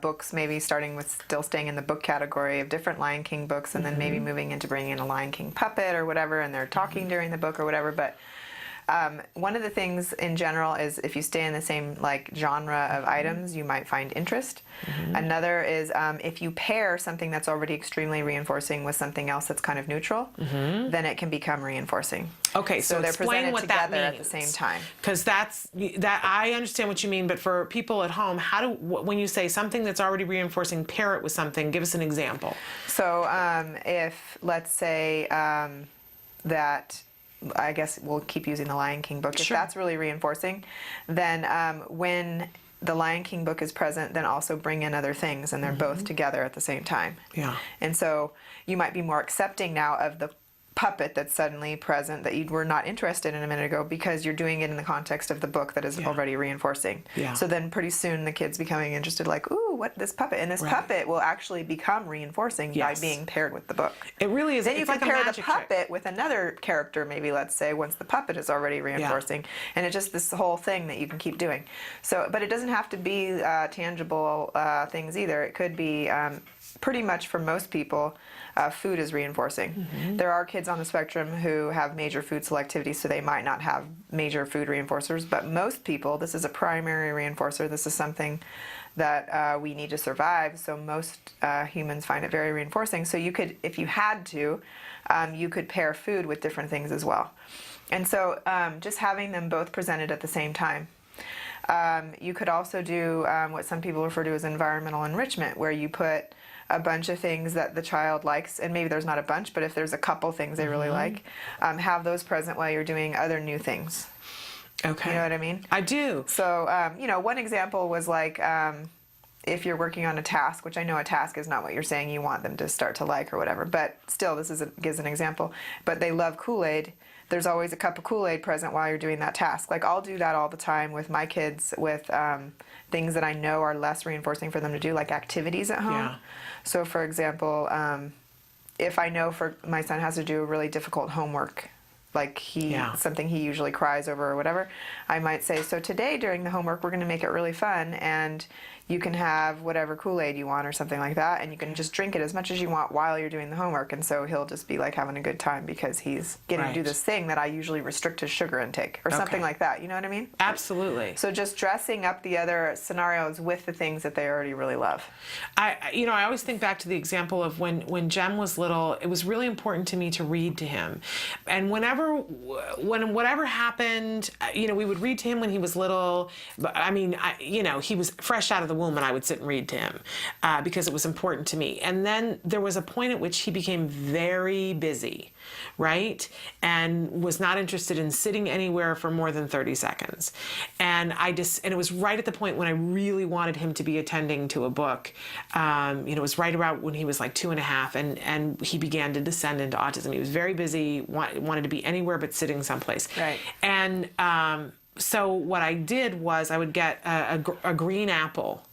books, maybe starting with still staying in the book category of different Lion King books, and then maybe moving into bringing in a Lion King puppet or whatever, and they're talking during the book or whatever. But one of the things in general is if you stay in the same genre of items, you might find interest. Another is if you pair something that's already extremely reinforcing with something else that's kind of neutral, then it can become reinforcing. Okay, so they're explain presented what together that means at the same time. Because that I understand what you mean, but for people at home, when you say something that's already reinforcing, pair it with something. Give us an example. So if let's say that, I guess we'll keep using the Lion King book. If that's really reinforcing, then when the Lion King book is present, then also bring in other things, and they're both together at the same time. Yeah. And so you might be more accepting now of the puppet that's suddenly present that you were not interested in a minute ago, because you're doing it in the context of the book that is already reinforcing. Yeah. So then pretty soon the kid's becoming interested, like, ooh, what, this puppet? And this puppet will actually become reinforcing by being paired with the book. It really is. Then you it's can like pair a the puppet with another character, maybe, let's say, once the puppet is already reinforcing. And it's just this whole thing that you can keep doing. So, but it doesn't have to be tangible things either. It could be pretty much for most people, food is reinforcing. There are kids on the spectrum who have major food selectivity, so they might not have major food reinforcers, but most people, this is a primary reinforcer. This is something that we need to survive, so most humans find it very reinforcing. So you could, if you had to, you could pair food with different things as well. And so just having them both presented at the same time. You could also do what some people refer to as environmental enrichment, where you put a bunch of things that the child likes, and maybe there's not a bunch, but if there's a couple things they really like, have those present while you're doing other new things. Okay. You know what I mean? I do. So, you know, one example was like, if you're working on a task, which I know a task is not what you're saying you want them to start to like or whatever, but still, this gives an example. But they love Kool-Aid. There's always a cup of Kool-Aid present while you're doing that task. Like, I'll do that all the time with my kids, with things that I know are less reinforcing for them to do, like activities at home. Yeah. So, for example, if I know my son has to do a really difficult homework, like something he usually cries over or whatever, I might say, so today during the homework we're going to make it really fun, and you can have whatever Kool-Aid you want or something like that, and you can just drink it as much as you want while you're doing the homework. And so he'll just be like having a good time because he's getting to do this thing that I usually restrict his sugar intake or something like that. You know what I mean? Absolutely. So just dressing up the other scenarios with the things that they already really love. I always think back to the example of when Jem was little. It was really important to me to read to him, and whatever happened, we would read to him when he was little. But I mean, he was fresh out of the womb, and I would sit and read to him because it was important to me. And then there was a point at which he became very busy, right, and was not interested in sitting anywhere for more than 30 seconds. And it was right at the point when I really wanted him to be attending to a book. It was right about when he was like 2.5, and he began to descend into autism. He was very busy, wanted to be anywhere but sitting someplace. Right. And so what I did was I would get a green apple,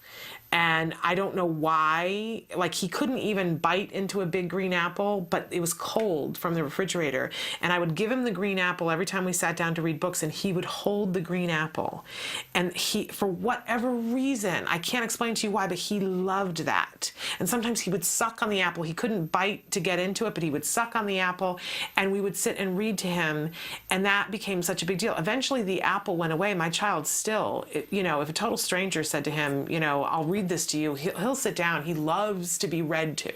And I don't know why, like he couldn't even bite into a big green apple, but it was cold from the refrigerator. And I would give him the green apple every time we sat down to read books, and he would hold the green apple. And he, for whatever reason, I can't explain to you why, but he loved that. And sometimes he would suck on the apple. He couldn't bite to get into it, but he would suck on the apple, and we would sit and read to him, and that became such a big deal. Eventually the apple went away. My child still, you know, if a total stranger said to him, you know, I'll read this to you, he'll sit down. He loves to be read to.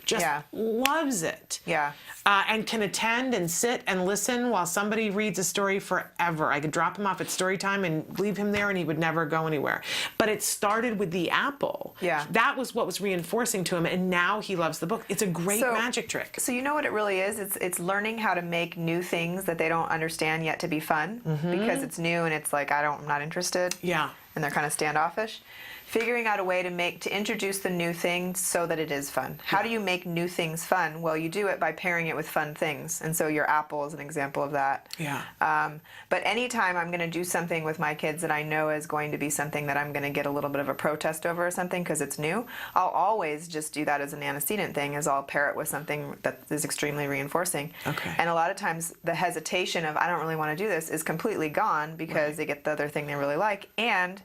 Just loves it. Yeah. And can attend and sit and listen while somebody reads a story forever. I could drop him off at story time and leave him there, and he would never go anywhere. But it started with the apple. Yeah. That was what was reinforcing to him, and now he loves the book. It's a great magic trick. So you know what it really is? It's learning how to make new things that they don't understand yet to be fun, because it's new and it's like, I'm not interested. Yeah. And they're kind of standoffish. Figuring out a way to introduce the new thing so that it is fun. How do you make new things fun? Well, you do it by pairing it with fun things. And so your apple is an example of that. Yeah. But anytime I'm going to do something with my kids that I know is going to be something that I'm going to get a little bit of a protest over or something because it's new, I'll always just do that as an antecedent thing, is I'll pair it with something that is extremely reinforcing. Okay. And a lot of times the hesitation of I don't really want to do this is completely gone because they get the other thing they really like, and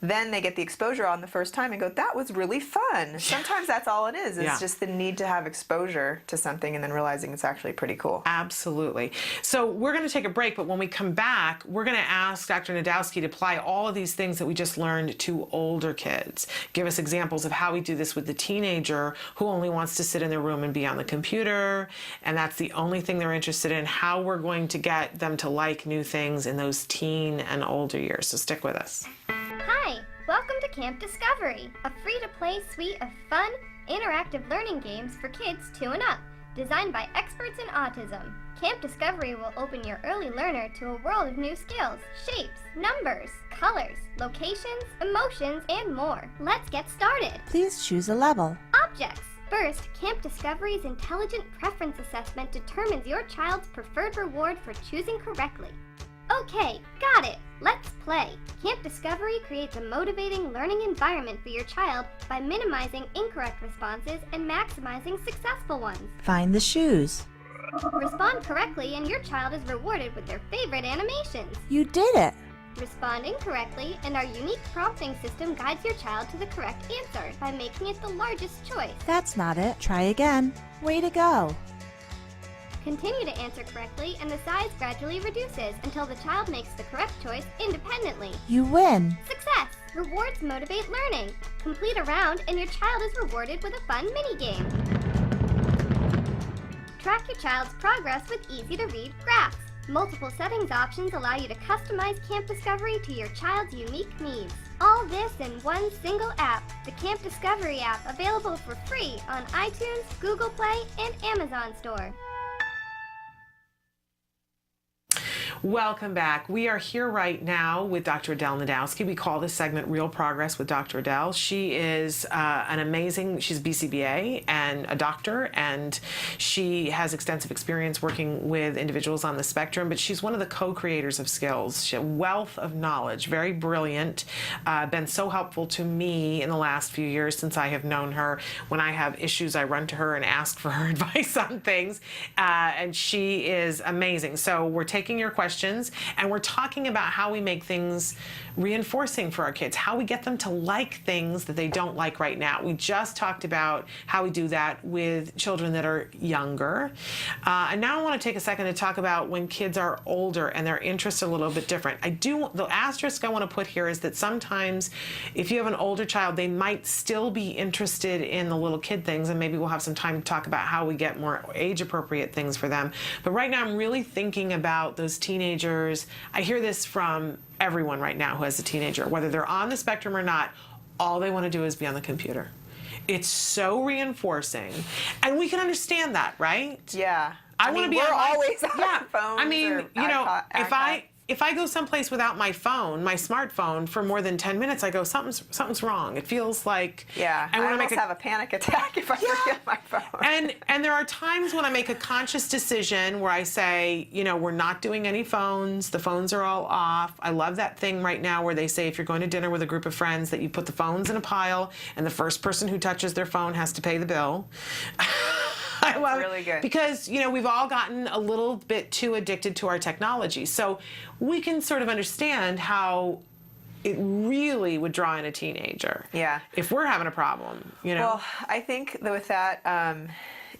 then they get the exposure on the first time and go, that was really fun. Sometimes that's all it is. It's just the need to have exposure to something and then realizing it's actually pretty cool. Absolutely. So we're going to take a break, but when we come back, we're going to ask Dr. Najdowski to apply all of these things that we just learned to older kids. Give us examples of how we do this with the teenager who only wants to sit in their room and be on the computer, and that's the only thing they're interested in, how we're going to get them to like new things in those teen and older years. So stick with us. Hi, welcome to Camp Discovery, a free-to-play suite of fun, interactive learning games for kids 2 and up, designed by experts in autism. Camp Discovery will open your early learner to a world of new skills, shapes, numbers, colors, locations, emotions, and more. Let's get started. Please choose a level. Objects. First, Camp Discovery's Intelligent Preference Assessment determines your child's preferred reward for choosing correctly. Okay, got it. Let's play. Camp Discovery creates a motivating learning environment for your child by minimizing incorrect responses and maximizing successful ones. Find the shoes. Respond correctly and your child is rewarded with their favorite animations. You did it. Respond incorrectly and our unique prompting system guides your child to the correct answer by making it the largest choice. That's not it. Try again. Way to go. Continue to answer correctly and the size gradually reduces until the child makes the correct choice independently. You win. Success! Rewards motivate learning. Complete a round and your child is rewarded with a fun mini-game. Track your child's progress with easy-to-read graphs. Multiple settings options allow you to customize Camp Discovery to your child's unique needs. All this in one single app, the Camp Discovery app, available for free on iTunes, Google Play, and Amazon Store. Welcome back. We are here right now with Dr. Adel Najdowski. We call this segment Real Progress with Dr. Adel. She is she's BCBA and a doctor, and she has extensive experience working with individuals on the spectrum, but she's one of the co-creators of Skills. She has a wealth of knowledge, very brilliant, been so helpful to me in the last few years since I have known her. When I have issues, I run to her and ask for her advice on things, and she is amazing. So we're taking your questions, and we're talking about how we make things reinforcing for our kids, how we get them to like things that they don't like right now. We just talked about how we do that with children that are younger. And now I want to take a second to talk about when kids are older and their interests are a little bit different. The asterisk I want to put here is that sometimes if you have an older child, they might still be interested in the little kid things, and maybe we'll have some time to talk about how we get more age-appropriate things for them. But right now I'm really thinking about those teenagers. I hear this from everyone right now who has a teenager, whether they're on the spectrum or not, all they want to do is be on the computer. It's so reinforcing, and we can understand that, right? Yeah. I want to be. We're always on yeah. phones. I mean, or you know, iPod, if I if I go someplace without my phone, my smartphone, for more than 10 minutes, I go, something's wrong. It feels like... Yeah, I almost have a panic attack if I forget my phone. And there are times when I make a conscious decision where I say, you know, we're not doing any phones. The phones are all off. I love that thing right now where they say if you're going to dinner with a group of friends that you put the phones in a pile and the first person who touches their phone has to pay the bill. I love really good. Because, you know, we've all gotten a little bit too addicted to our technology. So we can sort of understand how it really would draw in a teenager. Yeah. If we're having a problem, you know. Well, I think that with that,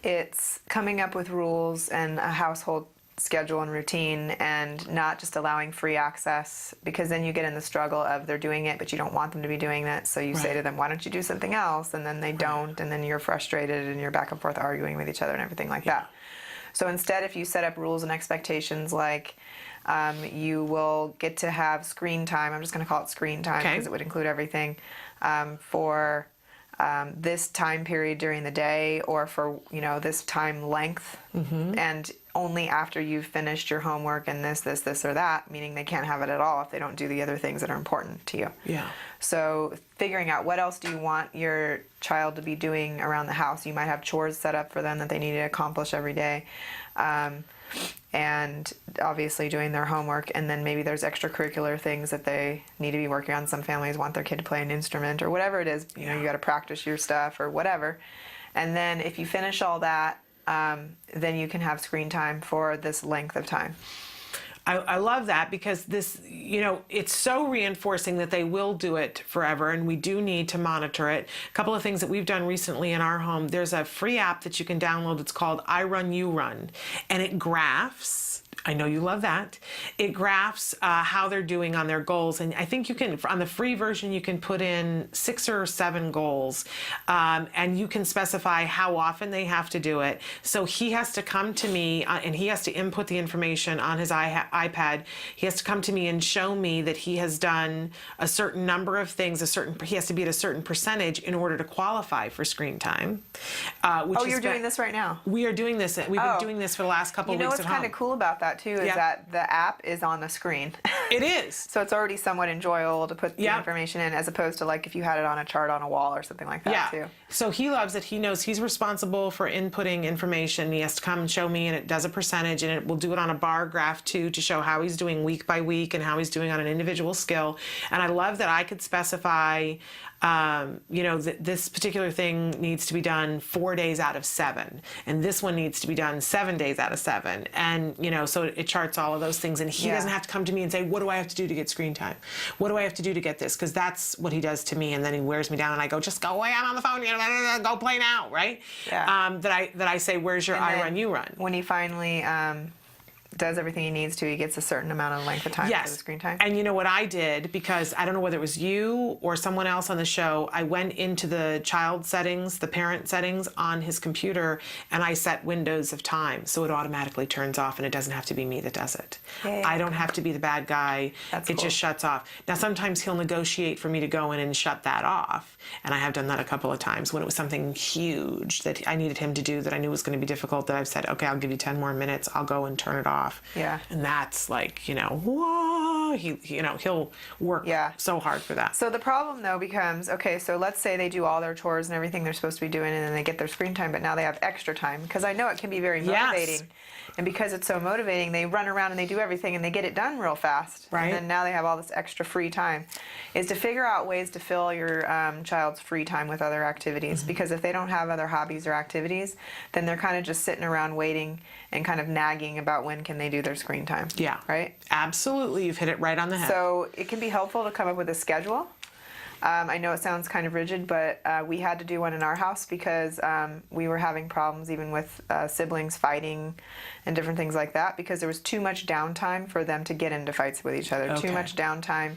it's coming up with rules and a household schedule and routine, and not just allowing free access, because then you get in the struggle of they're doing it but you don't want them to be doing that, so you say to them, why don't you do something else, and then they don't, and then you're frustrated and you're back and forth arguing with each other and everything like that. So instead, if you set up rules and expectations like you will get to have screen time, I'm just going to call it screen time because it would include everything, for this time period during the day, or for, you know, this time length, and only after you've finished your homework and this or that, meaning they can't have it at all if they don't do the other things that are important to you. Yeah. So figuring out what else do you want your child to be doing around the house. You might have chores set up for them that they need to accomplish every day. And obviously doing their homework, and then maybe there's extracurricular things that they need to be working on. Some families want their kid to play an instrument or whatever it is. You know, you got to practice your stuff or whatever. And then if you finish all that, then you can have screen time for this length of time. I love that, because this, you know, it's so reinforcing that they will do it forever, and we do need to monitor it. A couple of things that we've done recently in our home, there's a free app that you can download. It's called I Run, You Run, and it graphs, I know you love that, it graphs how they're doing on their goals. And I think you can, on the free version, you can put in 6 or 7 goals, and you can specify how often they have to do it. So he has to come to me, and he has to input the information on his iPad. He has to come to me and show me that he has done a certain number of things, he has to be at a certain percentage in order to qualify for screen time. You're doing this right now? We are doing this. We've been doing this for the last couple of weeks at home. You know what's kind of cool about that too is that the app is on the screen. It is. So it's already somewhat enjoyable to put the information in, as opposed to like if you had it on a chart on a wall or something like that too. So he loves it. He knows he's responsible for inputting information. He has to come and show me, and it does a percentage, and it will do it on a bar graph too, to show how he's doing week by week and how he's doing on an individual skill. And I love that I could specify, you know, this particular thing needs to be done 4 days out of 7, and this one needs to be done 7 days out of 7. And, you know, so it charts all of those things, and he doesn't have to come to me and say, what do I have to do to get screen time? What do I have to do to get this? Because that's what he does to me, and then he wears me down, and I go, just go away, I'm on the phone, you know, go play now, right? Yeah. That I say, where's your I Run, You Run? When he finally does everything he needs to, he gets a certain amount of length of time for the screen time. And you know what I did, because I don't know whether it was you or someone else on the show, I went into the child settings, the parent settings on his computer, and I set windows of time, so it automatically turns off, and it doesn't have to be me that does it. I don't have to be the bad guy. It just shuts off. Now sometimes he'll negotiate for me to go in and shut that off, and I have done that a couple of times when it was something huge that I needed him to do that I knew was going to be difficult, that I've said, okay, I'll give you 10 more minutes, I'll go and turn it off. Yeah. And that's like, you know, whoa, he'll work so hard for that. So the problem though becomes, okay, so let's say they do all their chores and everything they're supposed to be doing, and then they get their screen time, but now they have extra time, because I know it can be very motivating. And because it's so motivating, they run around and they do everything and they get it done real fast. Right. And then now they have all this extra free time. Is to figure out ways to fill your child's free time with other activities. Because if they don't have other hobbies or activities, then they're kind of just sitting around waiting and kind of nagging about when can they do their screen time. Yeah. Right? Absolutely. You've hit it right on the head. So it can be helpful to come up with a schedule. I know it sounds kind of rigid, but we had to do one in our house because we were having problems even with siblings fighting and different things like that, because there was too much downtime for them to get into fights with each other. Too much downtime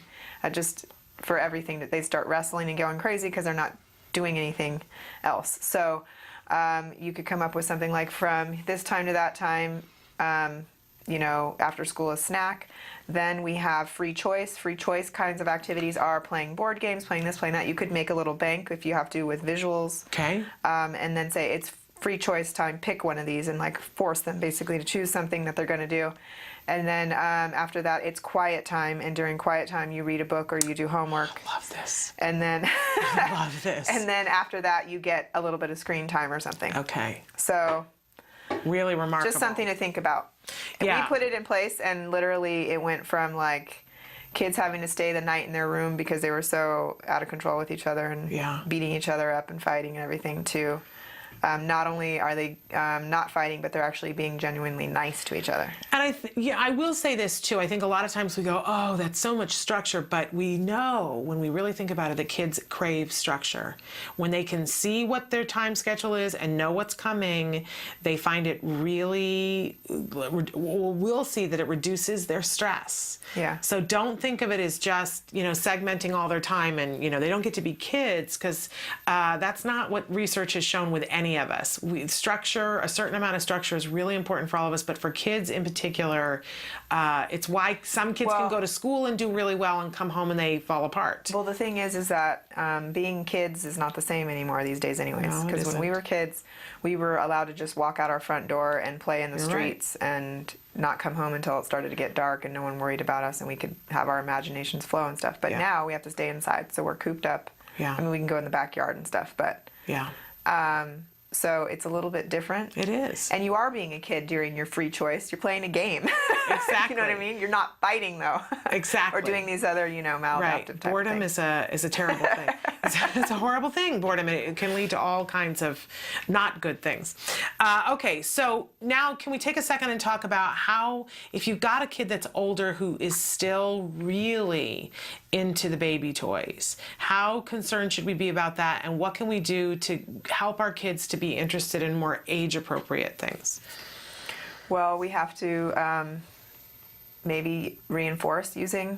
just for everything, that they start wrestling and going crazy because they're not doing anything else. So you could come up with something like, from this time to that time, you know, after school a snack. Then we have free choice. Free choice kinds of activities are playing board games, playing this, playing that. You could make a little bank if you have to with visuals. Okay. And then say it's free choice time, pick one of these and like force them basically to choose something that they're going to do. And then after that, it's quiet time, and during quiet time, you read a book or you do homework. I love this. And then I love this. And then after that, you get a little bit of screen time or something. Okay. So really remarkable. Just something to think about. And we put it in place, and literally it went from like kids having to stay the night in their room because they were so out of control with each other and beating each other up and fighting and everything, to not only are they not fighting, but they're actually being genuinely nice to each other. And I will say this too. I think a lot of times we go, oh, that's so much structure, but we know when we really think about it that kids crave structure. When they can see what their time schedule is and know what's coming, they find it really, we'll see that it reduces their stress. Yeah. So don't think of it as just, segmenting all their time and, they don't get to be kids, because that's not what research has shown with any of us. Structure, a certain amount of structure is really important for all of us, but for kids in particular, it's why some kids can go to school and do really well and come home and they fall apart. Well, the thing is that being kids is not the same anymore these days anyways, because when we were kids, we were allowed to just walk out our front door and play in the streets and not come home until it started to get dark and no one worried about us and we could have our imaginations flow and stuff. But now we have to stay inside, so we're cooped up. Yeah. I mean, we can go in the backyard and stuff, but so it's a little bit different. It is. And you are being a kid during your free choice. You're playing a game. Exactly. You know what I mean? You're not fighting, though. Exactly. Or doing these other, maladaptive type Boredom things. is a terrible thing. It's a horrible thing, boredom. It can lead to all kinds of not good things. Okay, so now can we take a second and talk about how, if you've got a kid that's older who is still really into the baby toys, how concerned should we be about that, and what can we do to help our kids to be interested in more age-appropriate things? Well, we have to maybe reinforce using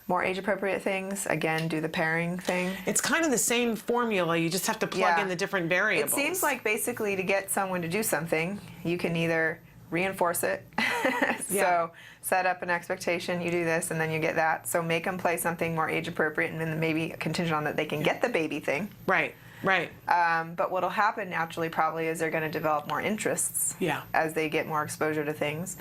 more age-appropriate things. Again, do the pairing thing. It's kind of the same formula. You just have to plug in the different variables. It seems like basically to get someone to do something, you can either reinforce it. So set up an expectation, you do this, and then you get that. So make them play something more age-appropriate, and then maybe contingent on that they can get the baby thing. Right. But what'll happen naturally probably is they're going to develop more interests as they get more exposure to things.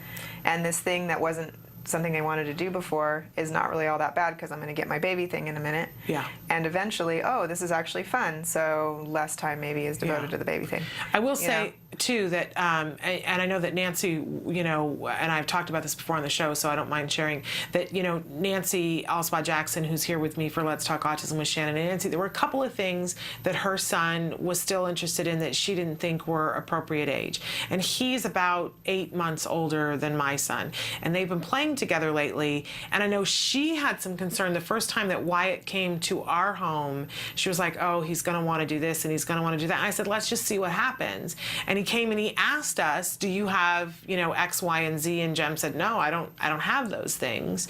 And this thing that wasn't something they wanted to do before is not really all that bad, because I'm going to get my baby thing in a minute. Yeah. And eventually, oh, this is actually fun. So less time maybe is devoted to the baby thing. I will say, too, that, and I know that Nancy, and I've talked about this before on the show, so I don't mind sharing, that, Nancy Alspaugh-Jackson, who's here with me for Let's Talk Autism with Shannon and Nancy, there were a couple of things that her son was still interested in that she didn't think were appropriate age. And he's about 8 months older than my son. And they've been playing together lately, and I know she had some concern the first time that Wyatt came to our home. She was like, oh, he's going to want to do this and he's going to want to do that. And I said, let's just see what happens. And he came and he asked us, do you have, X, Y, and Z? And Jem said, no, I don't have those things.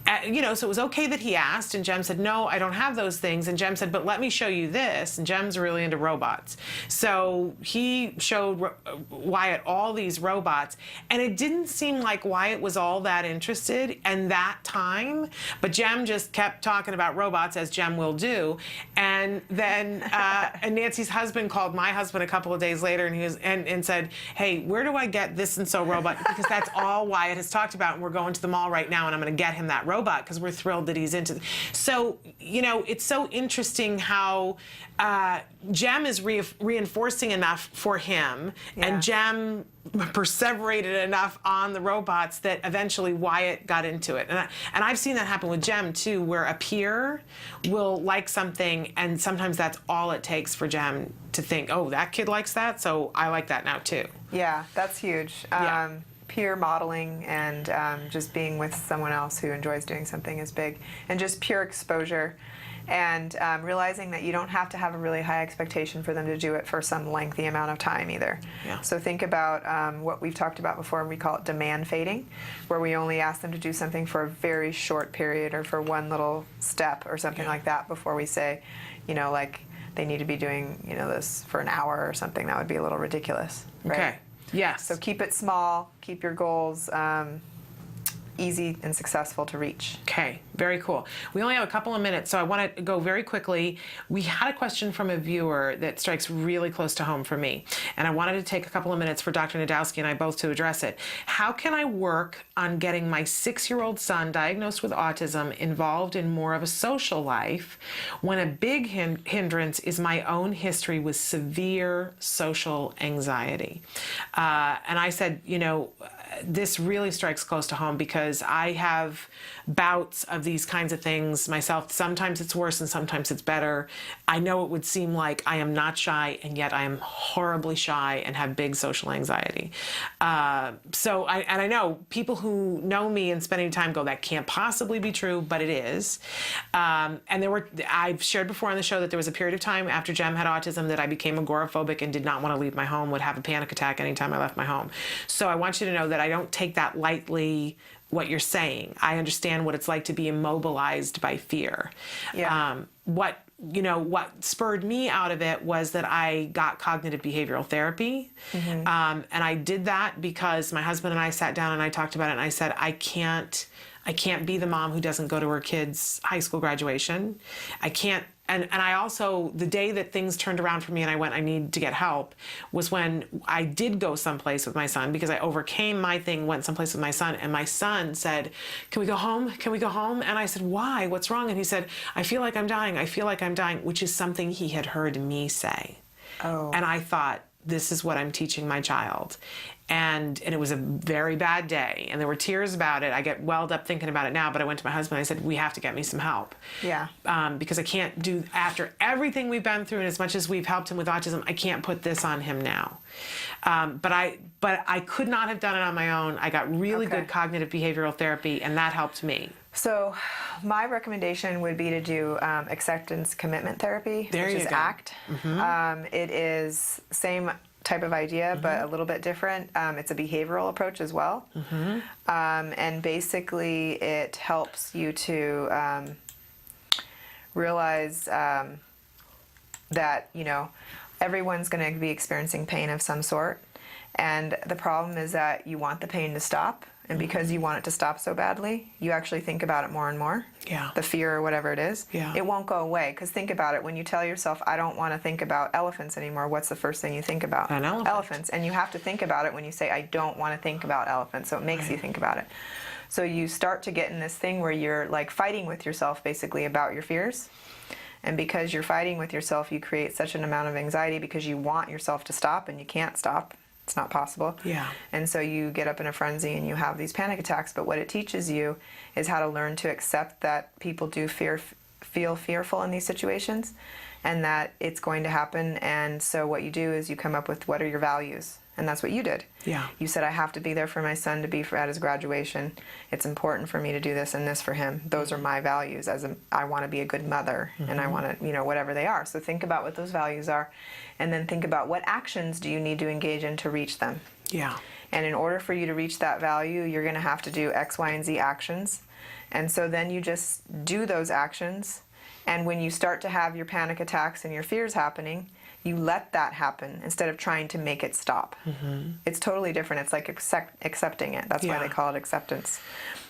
So it was okay that he asked, and Jem said, no, I don't have those things. And Jem said, but let me show you this. And Jem's really into robots. So he showed Wyatt all these robots, and it didn't seem like Wyatt was all that interested in that time, but Jem just kept talking about robots, as Jem will do. And then and Nancy's husband called my husband a couple of days later, and he was and said, hey, where do I get this and so robot? Because that's all Wyatt has talked about, and we're going to the mall right now, and I'm going to get him that robot because we're thrilled that he's into it. So it's so interesting how Jem is reinforcing enough for him, and Jem perseverated enough on the robots that eventually Wyatt got into it. And I've seen that happen with Jem too, where a peer will like something, and sometimes that's all it takes for Jem to think, oh, that kid likes that, so I like that now too. Yeah, that's huge. Peer modeling and just being with someone else who enjoys doing something is big. And just pure exposure. And realizing that you don't have to have a really high expectation for them to do it for some lengthy amount of time either. Yeah. So think about what we've talked about before, we call it demand fading, where we only ask them to do something for a very short period or for one little step or something like that before we say, like they need to be doing, this for an hour or something. That would be a little ridiculous. Right? Okay. Yes. So keep it small, keep your goals easy and successful to reach. Okay. Very cool. We only have a couple of minutes, so I want to go very quickly. We had a question from a viewer that strikes really close to home for me, and I wanted to take a couple of minutes for Dr. Najdowski and I both to address it. How can I work on getting my 6-year-old son diagnosed with autism involved in more of a social life when a big hindrance is my own history with severe social anxiety? And I said, you know, this really strikes close to home because I have bouts of these kinds of things myself. Sometimes it's worse and sometimes it's better. I know it would seem like I am not shy, and yet I am horribly shy and have big social anxiety. So I know people who know me and spending time go, that can't possibly be true, but it is. And I've shared before on the show that there was a period of time after Jem had autism that I became agoraphobic and did not want to leave my home, would have a panic attack anytime I left my home. So I want you to know that I don't take that lightly, what you're saying. I understand what it's like to be immobilized by fear. Yeah. What spurred me out of it was that I got cognitive behavioral therapy. And I did that because my husband and I sat down and I talked about it, and I said, I can't be the mom who doesn't go to her kid's high school graduation. I can't. And I also, the day that things turned around for me and I went, I need to get help, was when I did go someplace with my son, because I overcame my thing, went someplace with my son, and my son said, can we go home? Can we go home? And I said, why? What's wrong? And he said, I feel like I'm dying. I feel like I'm dying, which is something he had heard me say. Oh. And I thought, this is what I'm teaching my child. And it was a very bad day, and there were tears about it. I get welled up thinking about it now, but I went to my husband and I said, we have to get me some help. Yeah. Because I can't do, after everything we've been through and as much as we've helped him with autism, I can't put this on him now. But I could not have done it on my own. I got really good cognitive behavioral therapy, and that helped me. So my recommendation would be to do acceptance commitment therapy, which is ACT. It is same type of idea, but a little bit different. It's a behavioral approach as well. And basically it helps you to realize that, you know, everyone's going to be experiencing pain of some sort. And the problem is that you want the pain to stop. And because you want it to stop so badly, you actually think about it more and more. Yeah. The fear or whatever it is. Yeah. It won't go away. Because think about it. When you tell yourself, I don't want to think about elephants anymore, what's the first thing you think about? An elephant. Elephants. And you have to think about it when you say, I don't want to think about elephants. So it makes you think about it. So you start to get in this thing where you're like fighting with yourself basically about your fears. And because you're fighting with yourself, you create such an amount of anxiety because you want yourself to stop and you can't stop. It's not possible. Yeah. And so you get up in a frenzy and you have these panic attacks. But what it teaches you is how to learn to accept that people do feel fearful in these situations and that it's going to happen. And so what you do is you come up with what are your values. And that's what you did. Yeah. You said, I have to be there for my son to be at his graduation. It's important for me to do this and this for him. Those are my values. I want to be a good mother, and I want to, you know, whatever they are. So think about what those values are, and then think about what actions do you need to engage in to reach them. Yeah. And in order for you to reach that value, you're going to have to do X, Y, and Z actions. And so then you just do those actions. And when you start to have your panic attacks and your fears happening, you let that happen instead of trying to make it stop. It's totally different. It's like accepting it. That's why they call it acceptance.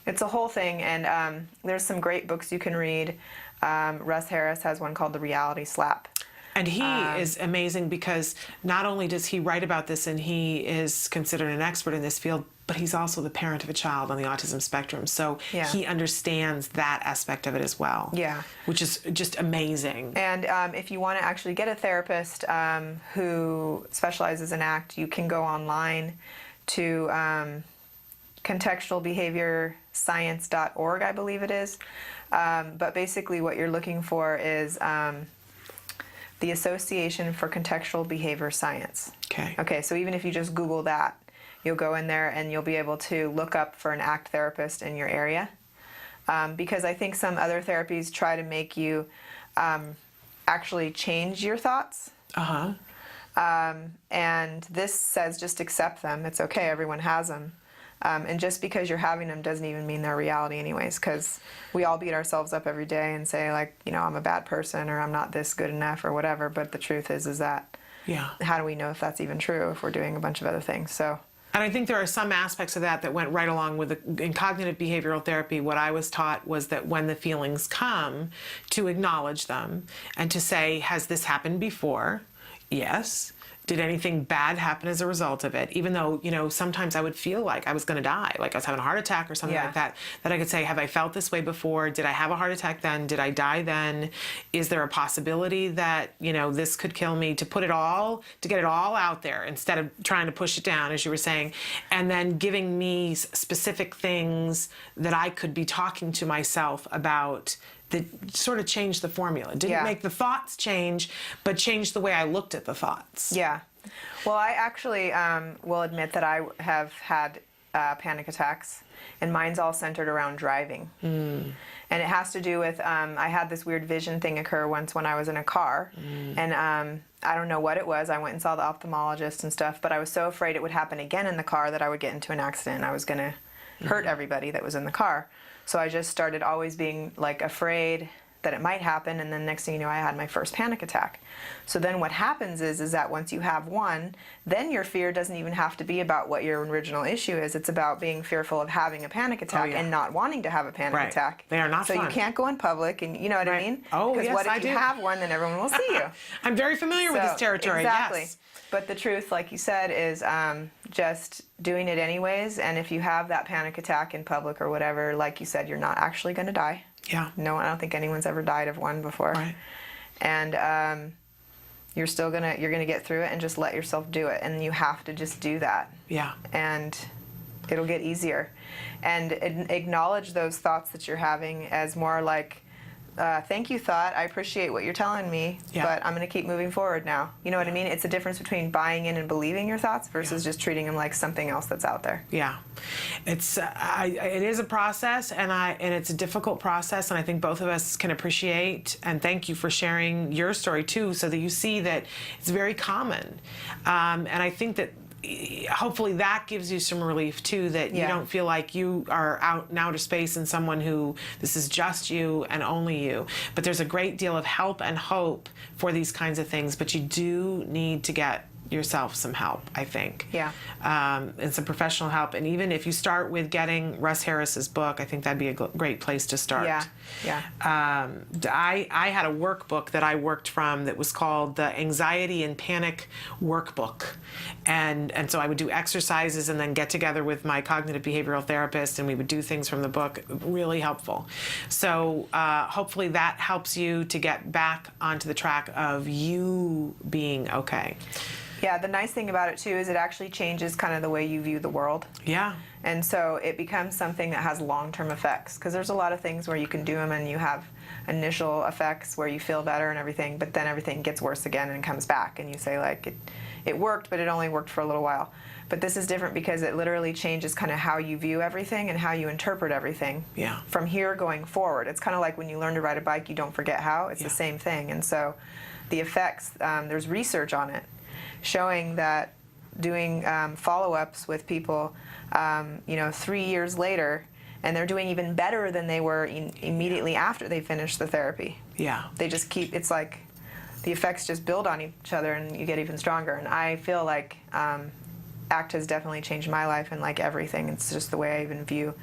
It's a whole thing, and there's some great books you can read. Russ Harris has one called The Reality Slap. And he is amazing because not only does he write about this and he is considered an expert in this field, but he's also the parent of a child on the autism spectrum. So he understands that aspect of it as well. Yeah. Which is just amazing. And if you want to actually get a therapist who specializes in ACT, you can go online to contextualbehaviorscience.org, I believe it is. But basically what you're looking for is the Association for Contextual Behavior Science. Okay, so even if you just Google that, you'll go in there and you'll be able to look up for an ACT therapist in your area. Because I think some other therapies try to make you actually change your thoughts. And this says just accept them. It's okay, everyone has them. And just because you're having them doesn't even mean they're reality anyways, because we all beat ourselves up every day and say, like, you know, I'm a bad person or I'm not this good enough or whatever. But the truth is that how do we know if that's even true if we're doing a bunch of other things? So And I think there are some aspects of that went right along with in cognitive behavioral therapy. What I was taught was that when the feelings come, to acknowledge them and to say, has this happened before? Yes. Did anything bad happen as a result of it? Even though, sometimes I would feel like I was going to die, like I was having a heart attack or something like that I could say, have I felt this way before? Did I have a heart attack then? Did I die then? Is there a possibility that, this could kill me? To get it all out there instead of trying to push it down, as you were saying, and then giving me specific things that I could be talking to myself about that sort of changed the formula. Didn't make the thoughts change, but changed the way I looked at the thoughts. Yeah. Well, I actually will admit that I have had panic attacks, and mine's all centered around driving. And it has to do with, I had this weird vision thing occur once when I was in a car, and I don't know what it was. I went and saw the ophthalmologist and stuff, but I was so afraid it would happen again in the car that I would get into an accident and I was going to hurt everybody that was in the car. So I just started always being like afraid that it might happen, and then next thing you know, I had my first panic attack. So then what happens is that once you have one, then your fear doesn't even have to be about what your original issue is. It's about being fearful of having a panic attack and not wanting to have a panic attack. They are not so fun. you can't go in public, and you know what I mean? Oh, because yes, what if I you do. have one, then everyone will see you. I'm very familiar with this territory, exactly. yes. But the truth, like you said, is just doing it anyways. And if you have that panic attack in public or whatever, like you said, you're not actually going to die. Yeah. No, I don't think anyone's ever died of one before. Right. And you're gonna get through it and just let yourself do it. And you have to just do that. Yeah. And it'll get easier. And acknowledge those thoughts that you're having as more like, thank you, thought. I appreciate what you're telling me, but I'm going to keep moving forward now. You know what I mean? It's a difference between buying in and believing your thoughts versus just treating them like something else that's out there. Yeah, it's it is a process, and it's a difficult process, and I think both of us can appreciate and thank you for sharing your story too, so that you see that it's very common, and I think that hopefully that gives you some relief too, that you don't feel like you are out in outer space and someone who this is just you and only you. But there's a great deal of help and hope for these kinds of things, but you do need to get yourself some help, I think. Yeah. And some professional help. And even if you start with getting Russ Harris's book, I think that'd be a great place to start. Yeah. Yeah. I had a workbook that I worked from that was called the Anxiety and Panic Workbook. And so I would do exercises and then get together with my cognitive behavioral therapist, and we would do things from the book. Really helpful. So hopefully that helps you to get back onto the track of you being okay. Yeah, the nice thing about it too is it actually changes kind of the way you view the world. Yeah. And so it becomes something that has long-term effects, because there's a lot of things where you can do them and you have initial effects where you feel better and everything, but then everything gets worse again and comes back, and you say like it worked, but it only worked for a little while. But this is different because it literally changes kind of how you view everything and how you interpret everything. Yeah. From here going forward. It's kind of like when you learn to ride a bike, you don't forget how. It's the same thing. And so the effects, there's research on it showing that doing follow-ups with people, 3 years later, and they're doing even better than they were immediately after they finished the therapy. Yeah. They just keep, it's like the effects just build on each other and you get even stronger. And I feel like ACT has definitely changed my life, and like everything, it's just the way I even view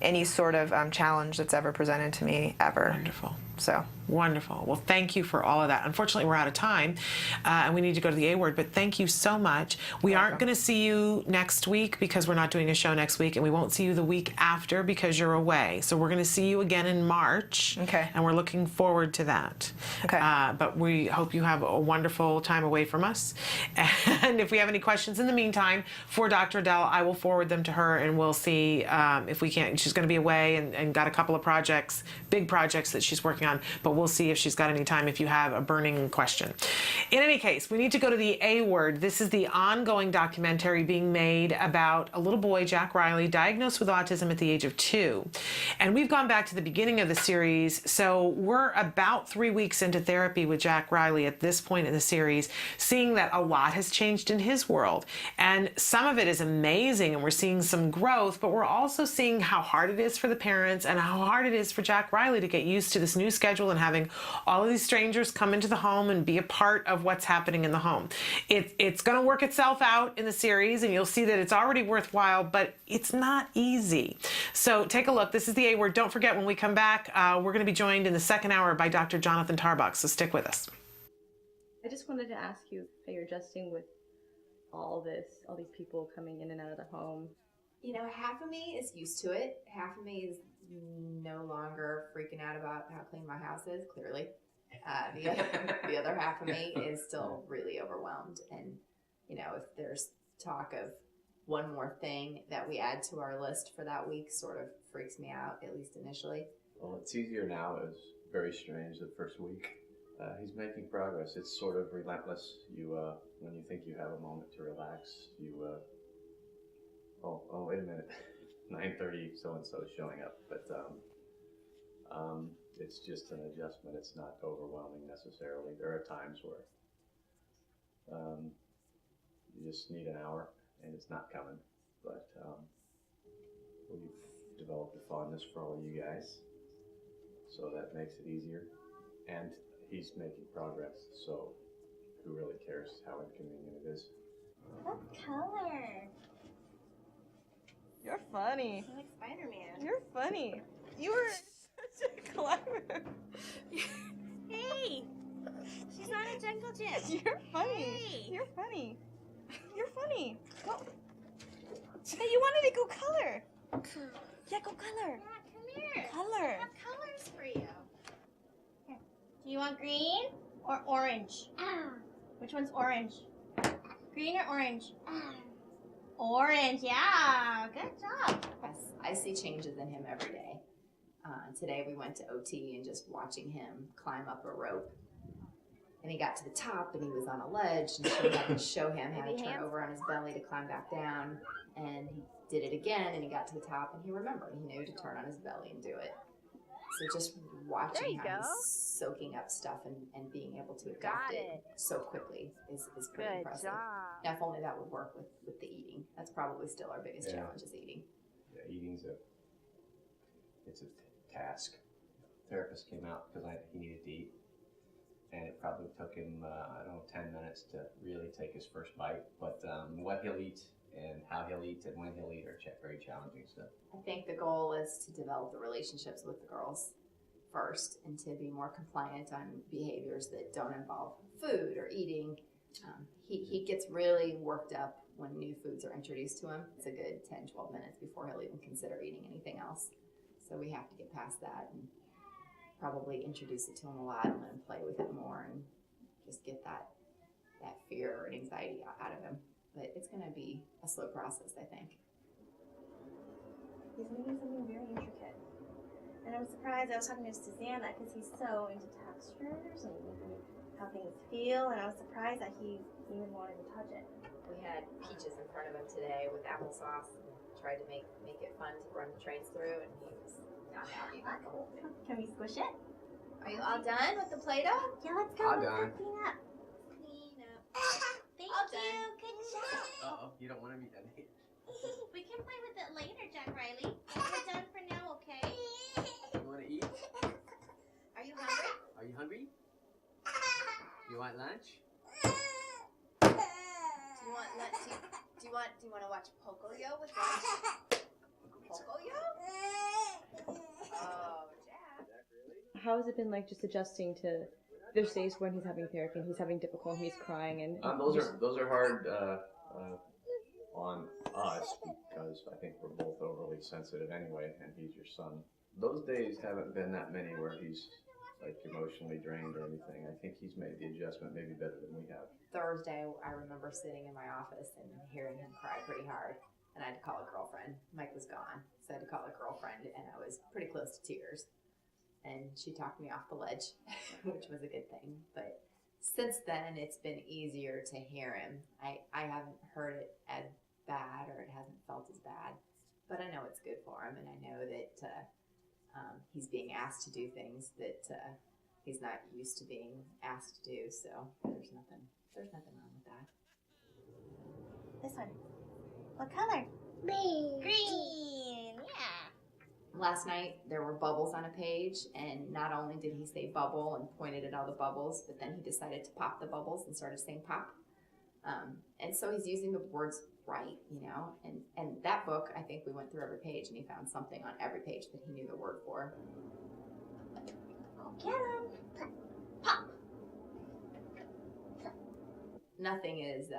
any sort of challenge that's ever presented to me ever. Wonderful. So wonderful. Well, thank you for all of that. Unfortunately, we're out of time, and we need to go to the A word, but thank you so much. We aren't going to see you next week because we're not doing a show next week, and we won't see you the week after because you're away. So we're going to see you again in March, and we're looking forward to that. Okay. But we hope you have a wonderful time away from us. And if we have any questions in the meantime for Dr. Adel, I will forward them to her, and we'll see if we can't. She's going to be away and got a couple of projects, big projects that she's working on, but we'll see if she's got any time if you have a burning question. In any case, we need to go to the A word. This is the ongoing documentary being made about a little boy, Jack Riley, diagnosed with autism at the age of 2. And we've gone back to the beginning of the series, so we're about 3 weeks into therapy with Jack Riley at this point in the series, seeing that a lot has changed in his world. And some of it is amazing, and we're seeing some growth, but we're also seeing how hard it is for the parents and how hard it is for Jack Riley to get used to this new schedule and having all of these strangers come into the home and be a part of what's happening in the home. It's going to work itself out in the series, and you'll see that it's already worthwhile, but it's not easy. So take a look. This is the A Word. Don't forget, when we come back, we're going to be joined in the second hour by Dr. Jonathan Tarbox, so stick with us. I just wanted to ask you how you're adjusting with all these people coming in and out of the home. You know, half of me is used to it. Half of me is no longer freaking out about how clean my house is, clearly. The other half of me is still really overwhelmed. And, you know, if there's talk of one more thing that we add to our list for that week, sort of freaks me out, at least initially. Well, it's easier now. It was very strange the first week. He's making progress. It's sort of relentless. When you think you have a moment to relax, oh, wait a minute, 9:30, so-and-so is showing up. But it's just an adjustment. It's not overwhelming necessarily. There are times where you just need an hour and it's not coming. But we've developed a fondness for all you guys, so that makes it easier. And he's making progress, so who really cares how inconvenient it is? What color? You're funny. I like Spider-Man. You're funny. You were such a clever. Hey! She's not a jungle gym. You're funny. Hey. You're funny. You're funny. Go. Hey, you wanted to go color. Yeah, go color. Yeah, come here. Color. I have colors for you. Here. Do you want green or orange? Which one's orange? Green or orange? Orange, yeah. Good job. Yes, I see changes in him every day. Today we went to OT and just watching him climb up a rope. And he got to the top and he was on a ledge, and she had to show him how to turn over on his belly to climb back down. And he did it again, and he got to the top and he remembered. He knew to turn on his belly and do it. So just watching how he's soaking up stuff and being able to adapt it so quickly is pretty impressive. Now, if only that would work with the eating. That's probably still our biggest challenge, is eating. Yeah, eating's it's a task. Therapist came out because he needed to eat, and it probably took him 10 minutes to really take his first bite. But what he'll eat and how he'll eat and when he'll eat are very challenging stuff. I think the goal is to develop the relationships with the girls first, and to be more compliant on behaviors that don't involve food or eating. He gets really worked up when new foods are introduced to him. It's a good 10-12 minutes before he'll even consider eating anything else. So we have to get past that and probably introduce it to him a lot and let him play with it more and just get that fear and anxiety out of him. But it's going to be a slow process, I think. He's making something very intricate. And I'm surprised. I was talking to Susanna because he's so into textures and how things feel, and I was surprised that he even wanted to touch it. We had peaches in front of him today with applesauce and tried to make it fun to run the trains through, and he was not happy about the whole thing. Can we squish it? Are you all done with the Play-Doh? Yeah, let's go. All done. Clean up. Thank you. Good job. Uh-oh, you don't want to be done yet. We can play with it later, Jack Riley. We're done for now, okay? You want to eat? Are you hungry? Are you hungry? You want lunch? Do you want lunch? Do you want to watch Pocoyo with lunch? Pocoyo? Oh, Jack. How has it been like just adjusting to there's days when he's having therapy and he's having difficulty, he's crying, and those are hard on us because I think we're both overly sensitive anyway, and he's your son. Those days haven't been that many where he's like emotionally drained or anything. I think he's made the adjustment maybe better than we have. Thursday, I remember sitting in my office and hearing him cry pretty hard, and I had to call a girlfriend. Mike was gone, so I had to call a girlfriend, and I was pretty close to tears. And she talked me off the ledge, which was a good thing. But since then, it's been easier to hear him. I haven't heard it as bad, or it hasn't felt as bad, but I know it's good for him, and I know that he's being asked to do things that he's not used to being asked to do. So there's nothing wrong with that. This one. What color? Green. Green. Yeah. Last night there were bubbles on a page, and not only did he say bubble and pointed at all the bubbles, but then he decided to pop the bubbles and started saying pop. And so he's using the words right, and that book, I think we went through every page and he found something on every page that he knew the word for. Go get him. Pop. Nothing is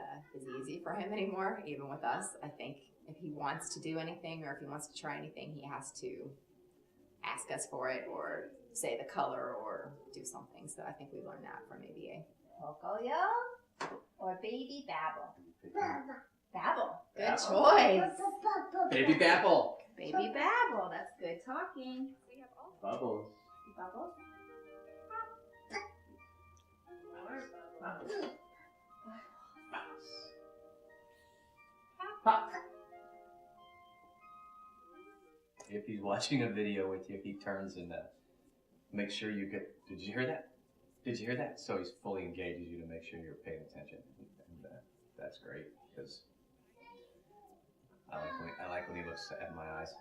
easy for him anymore, even with us. I think if he wants to do anything or if he wants to try anything, he has to ask us for it or say the color or do something. So I think we learned that from ABA. Pocoyo or Baby Babble? Babble. Good choice. Baby Babble. Baby Babble. That's good talking. Bubbles. Bubbles. Pop. If he's watching a video with you, he turns and make sure you get. Did you hear that? Did you hear that? So he's fully engages you to make sure you're paying attention. And that's great because I like when he looks at my eyes.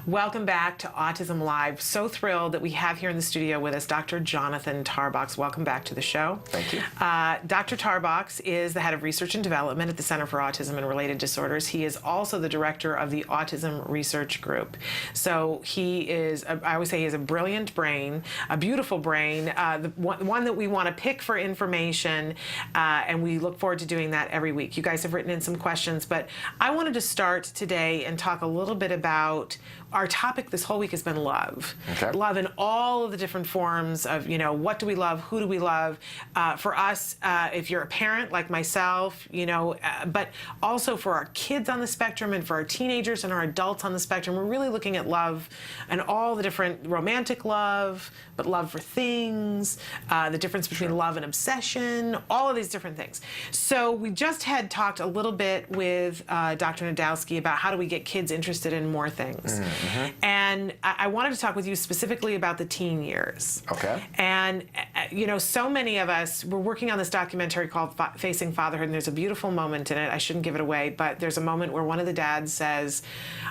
Welcome back to Autism Live. So thrilled that we have here in the studio with us Dr. Jonathan Tarbox. Welcome back to the show. Thank you. Dr. Tarbox is the head of research and development at the Center for Autism and Related Disorders. He is also the director of the Autism Research Group. So he is, I always say he has a brilliant brain, a beautiful brain, the one that we want to pick for information, and we look forward to doing that every week. You guys have written in some questions, but I wanted to start today and talk a little bit about our topic this whole week has been love. Okay. Love in all of the different forms of, what do we love, who do we love? For us, if you're a parent like myself, but also for our kids on the spectrum and for our teenagers and our adults on the spectrum, we're really looking at love and all the different romantic love, but love for things, the difference between love and obsession, all of these different things. So we just had talked a little bit with Dr. Najdowski about how do we get kids interested in more things. Mm-hmm. And I wanted to talk with you specifically about the teen years. Okay. And, so many of us, we're working on this documentary called Facing Fatherhood, and there's a beautiful moment in it. I shouldn't give it away, but there's a moment where one of the dads says,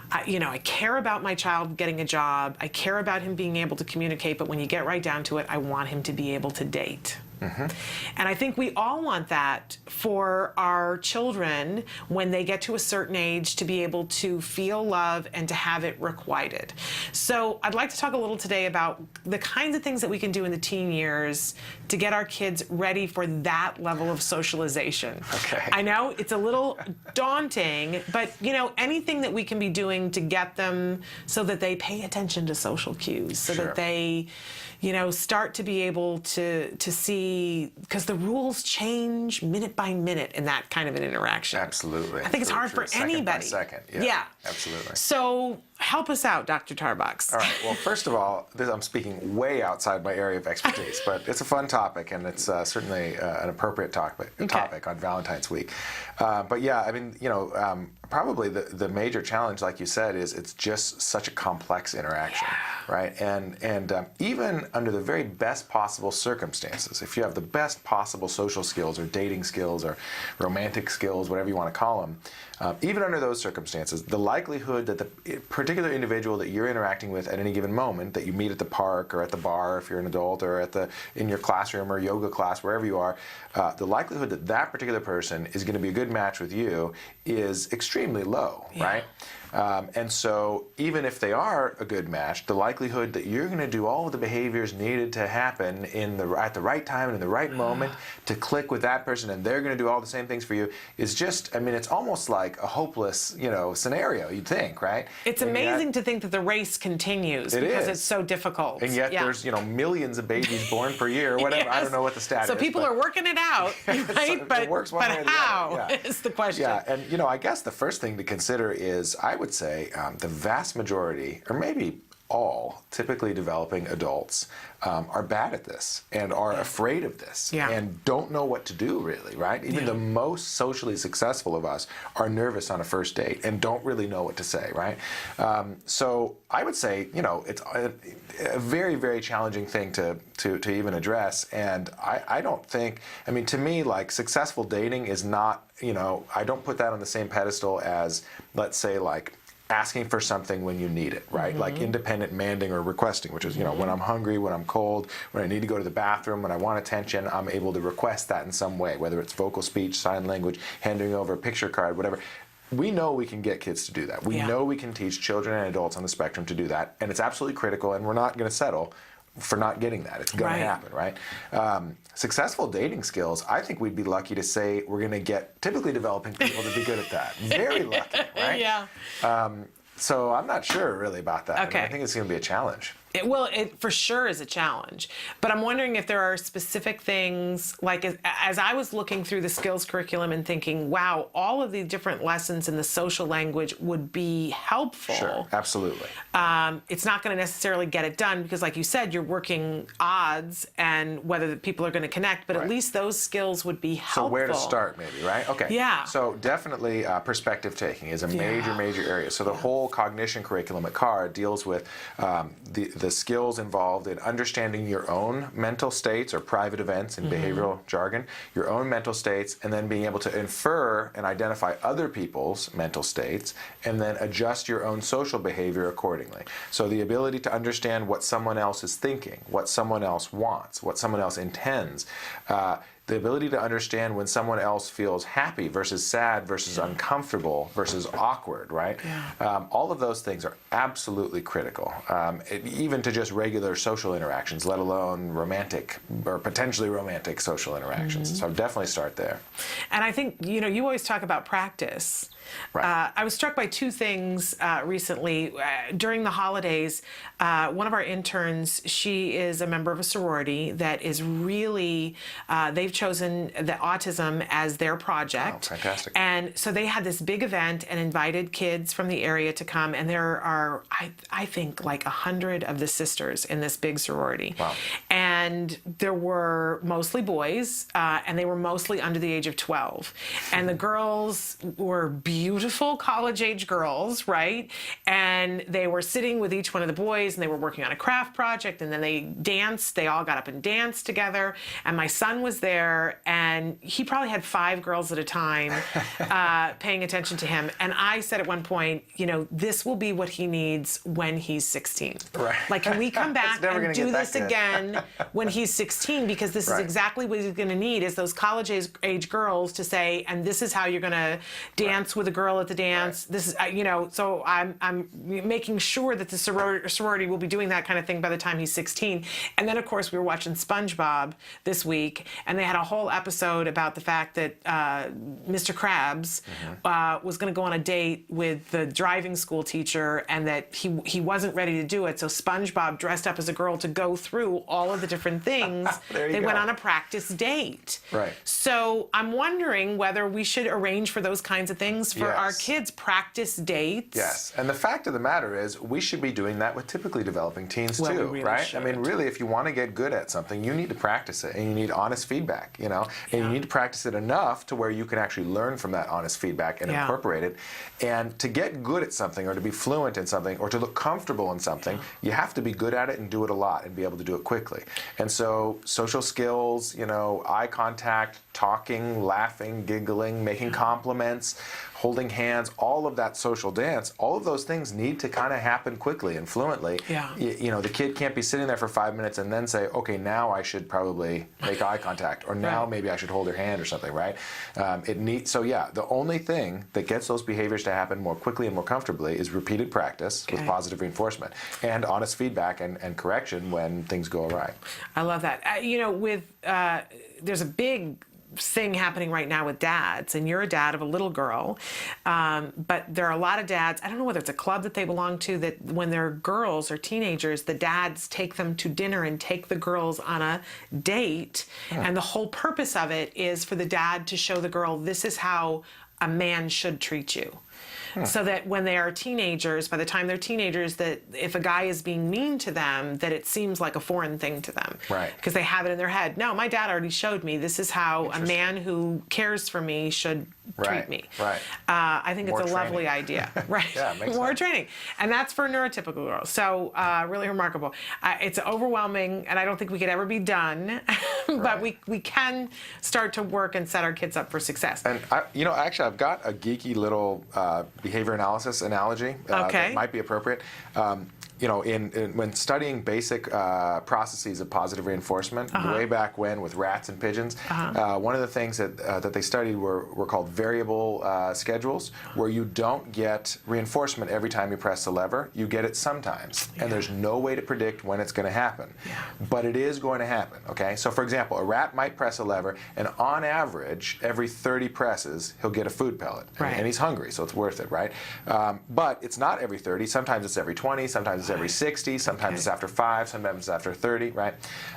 I care about my child getting a job. I care about him being able to communicate, but when you get right down to it, I want him to be able to date. Mm-hmm. And I think we all want that for our children when they get to a certain age to be able to feel love and to have it requited. So I'd like to talk a little today about the kinds of things that we can do in the teen years to get our kids ready for that level of socialization. Okay. I know it's a little daunting, but anything that we can be doing to get them so that they pay attention to social cues, so that they start to be able to see, because the rules change minute by minute in that kind of an interaction. Absolutely. I think it's hard for anybody. Second. Yeah. Absolutely. So help us out, Dr. Tarbox. All right. Well, first of all, I'm speaking way outside my area of expertise, but it's a fun topic, and it's certainly an appropriate topic on Valentine's Week. But yeah, I mean, probably the major challenge, like you said, is it's just such a complex interaction, right? And even under the very best possible circumstances, if you have the best possible social skills or dating skills or romantic skills, whatever you want to call them, even under those circumstances, the likelihood that the particular individual that you're interacting with at any given moment, that you meet at the park or at the bar if you're an adult, or in your classroom or yoga class, wherever you are, the likelihood that that particular person is going to be a good match with you is extremely low, right? And so even if they are a good match, the likelihood that you're going to do all of the behaviors needed to happen at the right time and in the right moment to click with that person, and they're going to do all the same things for you, is just, I mean, it's almost like a hopeless, scenario, you'd think, right? It's amazing to think that the race continues because it's so difficult. And yet there's, millions of babies born per year, whatever. Yes. I don't know what the stat is. So people are working it out, right? So but it works one way or the how other. is the question? Yeah, and I guess the first thing to consider is, I would say, the vast majority, or maybe all typically developing adults are bad at this and are afraid of this and don't know what to do, really, right? Even the most socially successful of us are nervous on a first date and don't really know what to say, right? So I would say, you know, it's a very, very challenging thing to even address. And I don't think, I mean, to me, like, successful dating is not, you know, I don't put that on the same pedestal as, let's say, like, asking for something when you need it, right? Like independent manding or requesting, which is, you know, when I'm hungry, when I'm cold, when I need to go to the bathroom, when I want attention, I'm able to request that in some way, whether it's vocal speech, sign language, handing over a picture card, whatever. We know we can get kids to do that. We know we can teach children and adults on the spectrum to do that, and it's absolutely critical, and we're not going to settle for not getting that. It's going to happen, right? Successful dating skills, I think we'd be lucky to say we're going to get typically developing people to be good at that. Very lucky, right? Yeah. So I'm not sure really about that. Okay. I think it's going to be a challenge. It for sure is a challenge, but I'm wondering if there are specific things, like as I was looking through the skills curriculum and thinking, wow, all of the different lessons in the social language would be helpful. Sure, absolutely. It's not going to necessarily get it done because, like you said, you're working odds and whether the people are going to connect, but at least those skills would be helpful. So where to start maybe, right? Okay. Yeah. So definitely perspective taking is a major area. So the whole cognition curriculum at CAR deals with the skills involved in understanding your own mental states or private events in behavioral jargon, your own mental states, and then being able to infer and identify other people's mental states, and then adjust your own social behavior accordingly. So the ability to understand what someone else is thinking, what someone else wants, what someone else intends, the ability to understand when someone else feels happy versus sad versus uncomfortable versus awkward, right? All of those things are absolutely critical, even to just regular social interactions, let alone romantic or potentially romantic social interactions. So definitely start there. And I think, you know, you always talk about practice. Right. I was struck by two things recently. During the holidays, one of our interns, she is a member of a sorority that is really, they've chosen the autism as their project. Oh, fantastic. And so they had this big event and invited kids from the area to come. And there are, I think, like 100 of the sisters in this big sorority. Wow. And there were mostly boys, and they were mostly under the age of 12. And the girls were beautiful college-age girls, right? And they were sitting with each one of the boys, and they were working on a craft project, and then they danced. They all got up and danced together. And my son was there, and he probably had 5 girls at a time paying attention to him. And I said at one point, you know, this will be what he needs when he's 16. Right. Like, can we come back and do this again when he's 16? Because this is exactly what he's going to need, is those college-age girls to say, and this is how you're going to dance with a girl at the dance. This is, you know, so I'm making sure that the sorority will be doing that kind of thing by the time he's 16. And then, of course, we were watching SpongeBob this week, and they had a whole episode about the fact that Mr. Krabs was going to go on a date with the driving school teacher, and that he wasn't ready to do it. So SpongeBob dressed up as a girl to go through all of the different things. They went on a practice date. Right. So I'm wondering whether we should arrange for those kinds of things for our kids, practice dates. Yes, and the fact of the matter is we should be doing that with typically developing teens too, we really right? should. I mean, really, if you want to get good at something, you need to practice it, and you need honest feedback, you know? And you need to practice it enough to where you can actually learn from that honest feedback and incorporate it. And to get good at something, or to be fluent in something, or to look comfortable in something, you have to be good at it and do it a lot and be able to do it quickly. And so social skills, you know, eye contact, talking, laughing, giggling, making compliments, holding hands, all of that social dance, all of those things need to kind of happen quickly and fluently. You know, the kid can't be sitting there for 5 minutes and then say, okay, now I should probably make eye contact, or now maybe I should hold her hand or something, right? So yeah, the only thing that gets those behaviors to happen more quickly and more comfortably is repeated practice with positive reinforcement and honest feedback and correction when things go awry. I love that. You know, with there's a big thing happening right now with dads, and you're a dad of a little girl, but there are a lot of dads, I don't know whether it's a club that they belong to, that when they're girls or teenagers, the dads take them to dinner and take the girls on a date, and the whole purpose of it is for the dad to show the girl, this is how a man should treat you. So that when they are teenagers, by the time they're teenagers, that if a guy is being mean to them, that it seems like a foreign thing to them. Right. Because they have it in their head. No, my dad already showed me this is how a man who cares for me should treat me. Right. I think More it's a training. lovely idea. Right. Yeah, it makes More sense. training. And that's for neurotypical girls. So really remarkable. It's overwhelming, and I don't think we could ever be done. But we can start to work and set our kids up for success. And actually, I've got a geeky little behavior analysis analogy that might be appropriate. When studying basic processes of positive reinforcement, way back when with rats and pigeons, one of the things that they studied were called variable schedules, where you don't get reinforcement every time you press the lever. You get it sometimes, and there's no way to predict when it's going to happen. But it is going to happen, okay? So for example, a rat might press a lever, and on average, every 30 presses, he'll get a food pellet. And he's hungry, so it's worth it, right? But it's not every 30. Sometimes it's every 20, sometimes it's every 60, sometimes it's after 5, sometimes it's after 30, right?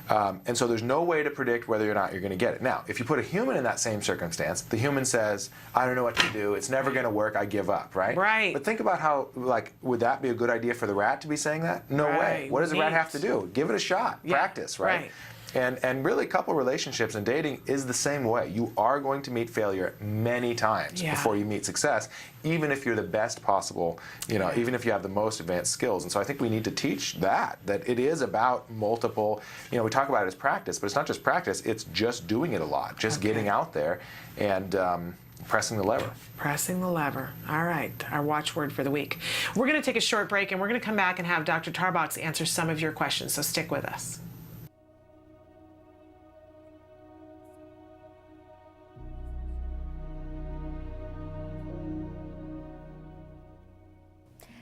And so there's no way to predict whether or not you're going to get it. Now, if you put a human in that same circumstance, the human says, I don't know what to do, it's never going to work, I give up, right? Right. But think about how, would that be a good idea for the rat to be saying that? No way. What does the rat have to do? Give it a shot, practice, right? And really, couple relationships and dating is the same way. You are going to meet failure many times before you meet success, even if you're the best possible, even if you have the most advanced skills. And so I think we need to teach that it is about multiple, we talk about it as practice, but it's not just practice, it's just doing it a lot, just getting out there and pressing the lever. Pressing the lever. All right, our watchword for the week. We're going to take a short break, and we're going to come back and have Dr. Tarbox answer some of your questions, so stick with us.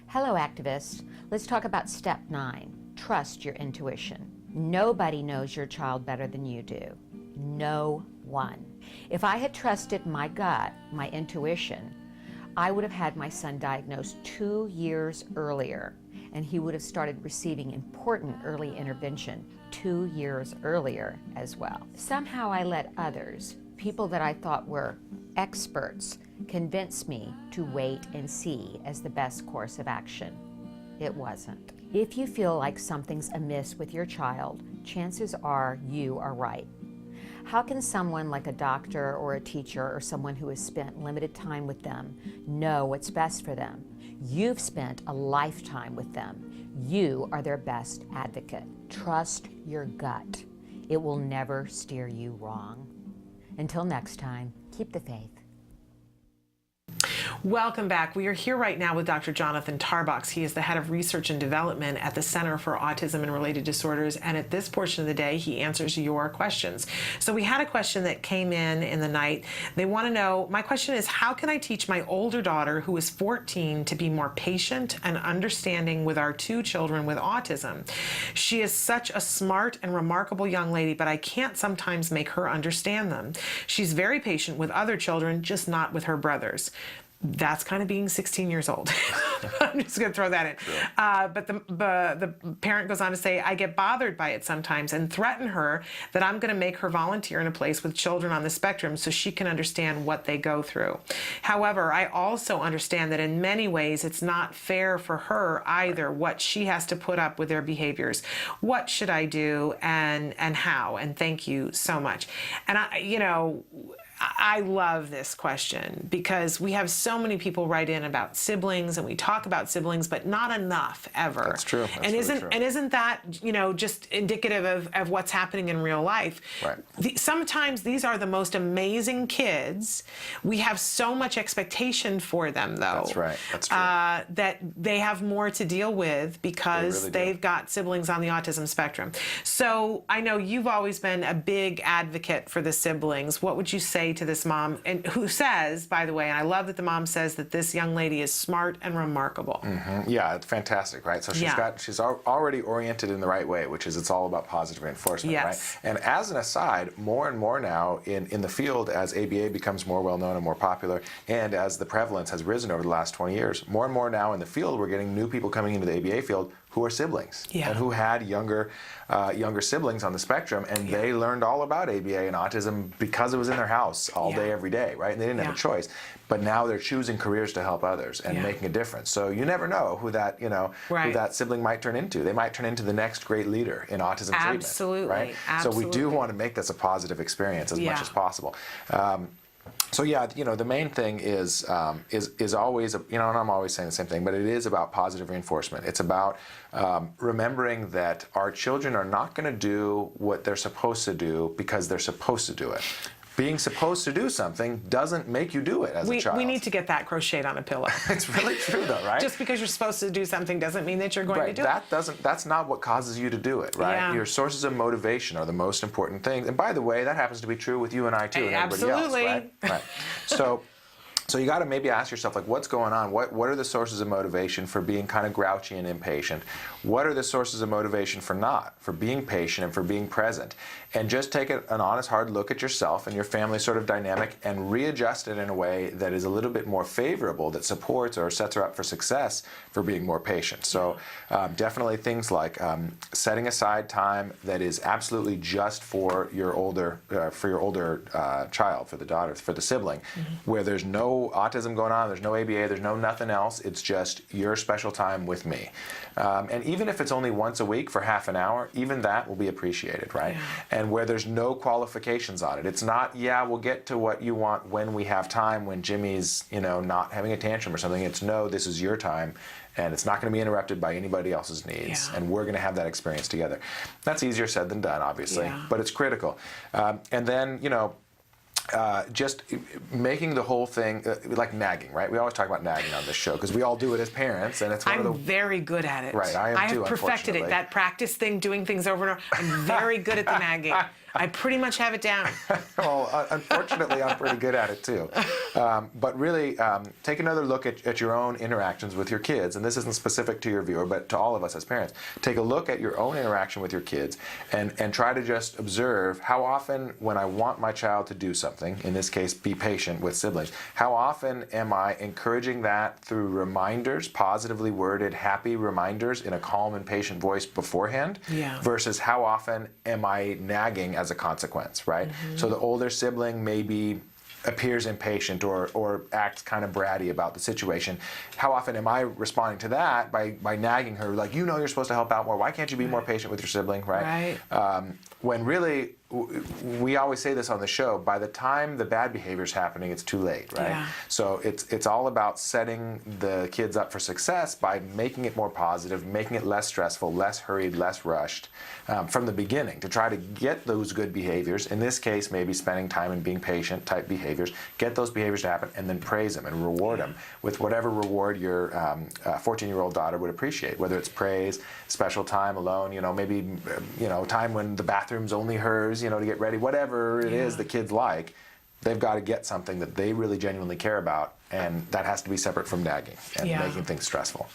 Hello, activists. Let's talk about step 9. Trust your intuition. Nobody knows your child better than you do. No one. If I had trusted my gut, my intuition, I would have had my son diagnosed 2 years earlier, and he would have started receiving important early intervention 2 years earlier as well. Somehow I let others, people that I thought were experts, convince me to wait and see as the best course of action. It wasn't. If you feel like something's amiss with your child, chances are you are right. How can someone like a doctor or a teacher or someone who has spent limited time with them know what's best for them? You've spent a lifetime with them. You are their best advocate. Trust your gut. It will never steer you wrong. Until next time, keep the faith. Welcome back. We are here right now with Dr. Jonathan Tarbox. He is the head of research and development at the Center for Autism and Related Disorders, and at this portion of the day, he answers your questions. So we had a question that came in the night. They want to know, my question is, how can I teach my older daughter, who is 14, to be more patient and understanding with our 2 children with autism? She is such a smart and remarkable young lady, but I can't sometimes make her understand them. She's very patient with other children, just not with her brothers. That's kind of being 16 years old. I'm just going to throw that in. But the parent goes on to say, I get bothered by it sometimes and threaten her that I'm going to make her volunteer in a place with children on the spectrum so she can understand what they go through. However, I also understand that in many ways it's not fair for her either, what she has to put up with their behaviors. What should I do and how? And thank you so much. And I love this question because we have so many people write in about siblings and we talk about siblings, but not enough ever. That's true. That's and really true. isn't that, just indicative of what's happening in real life? Right. Sometimes these are the most amazing kids. We have so much expectation for them, though. That's right. That's true. That they have more to deal with because they've got siblings on the autism spectrum. So I know you've always been a big advocate for the siblings. What would you say to this mom, and who says, by the way, and I love that the mom says that this young lady is smart and remarkable. Mm-hmm. Yeah, it's fantastic, right? So she's already oriented in the right way, which is it's all about positive reinforcement, right? And as an aside, more and more now in the field, as ABA becomes more well-known and more popular, and as the prevalence has risen over the last 20 years, more and more now in the field, we're getting new people coming into the ABA field who are siblings Yeah. and who had younger siblings on the spectrum, and they learned all about ABA and autism because it was in their house all day, every day, right? And they didn't have a choice. But now they're choosing careers to help others and making a difference. So you never know who that, who that sibling might turn into. They might turn into the next great leader in autism treatment, right? So we do want to make this a positive experience as much as possible. So yeah, the main thing is always, and I'm always saying the same thing, but it is about positive reinforcement. It's about remembering that our children are not going to do what they're supposed to do because they're supposed to do it. Being supposed to do something doesn't make you do it as a child. We need to get that crocheted on a pillow. It's really true, though, right? Just because you're supposed to do something doesn't mean that you're going to do it. That's not what causes you to do it, right? Yeah. Your sources of motivation are the most important things. And by the way, that happens to be true with you and I too, and everybody else, right? So you got to maybe ask yourself, like, what's going on? What are the sources of motivation for being kind of grouchy and impatient? What are the sources of motivation for being patient and for being present? And just take an honest, hard look at yourself and your family sort of dynamic and readjust it in a way that is a little bit more favorable, that supports or sets her up for success for being more patient. So definitely things like setting aside time that is absolutely just for your older child, for the daughter, for the sibling, where there's no autism going on, there's no ABA, there's no nothing else. It's just your special time with me. And even if it's only once a week for half an hour, even that will be appreciated, right? And where there's no qualifications on it. It's not, we'll get to what you want when we have time, when Jimmy's, not having a tantrum or something. It's no, this is your time, and it's not going to be interrupted by anybody else's needs, and we're going to have that experience together. That's easier said than done, obviously, but it's critical. And then, just making the whole thing like nagging, right? We always talk about nagging on this show because we all do it as parents, and it's one of the... I'm very good at it. Right, I am too, have perfected it. That practice thing, doing things over and over. I'm very good at the nagging. I pretty much have it down. Well, unfortunately, I'm pretty good at it too. But really, take another look at your own interactions with your kids, and this isn't specific to your viewer, but to all of us as parents. Take a look at your own interaction with your kids, and try to just observe how often, when I want my child to do something, in this case, be patient with siblings, how often am I encouraging that through reminders, positively worded, happy reminders in a calm and patient voice beforehand, versus how often am I nagging as a consequence, right? So the older sibling maybe appears impatient or acts kind of bratty about the situation. How often am I responding to that by nagging her, like, you're supposed to help out more. Why can't you be more patient with your sibling, right? When really, we always say this on the show, by the time the bad behavior is happening, it's too late, right? So it's all about setting the kids up for success by making it more positive, making it less stressful, less hurried, less rushed from the beginning, to try to get those good behaviors. In this case, maybe spending time and being patient type behaviors, get those behaviors to happen, and then praise them and reward them with whatever reward your 14-year-old daughter would appreciate, whether it's praise, special time alone, maybe time when the bathroom's only hers, to get ready, whatever it is the kids like. They've got to get something that they really genuinely care about, and that has to be separate from nagging and making things stressful.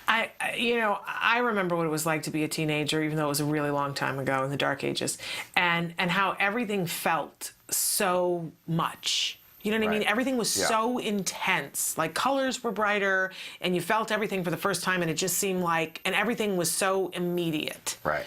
I remember what it was like to be a teenager, even though it was a really long time ago in the dark ages, and how everything felt so much. You know what I mean? Everything was so intense. Like, colors were brighter, and you felt everything for the first time, and it just seemed like, and everything was so immediate. Right.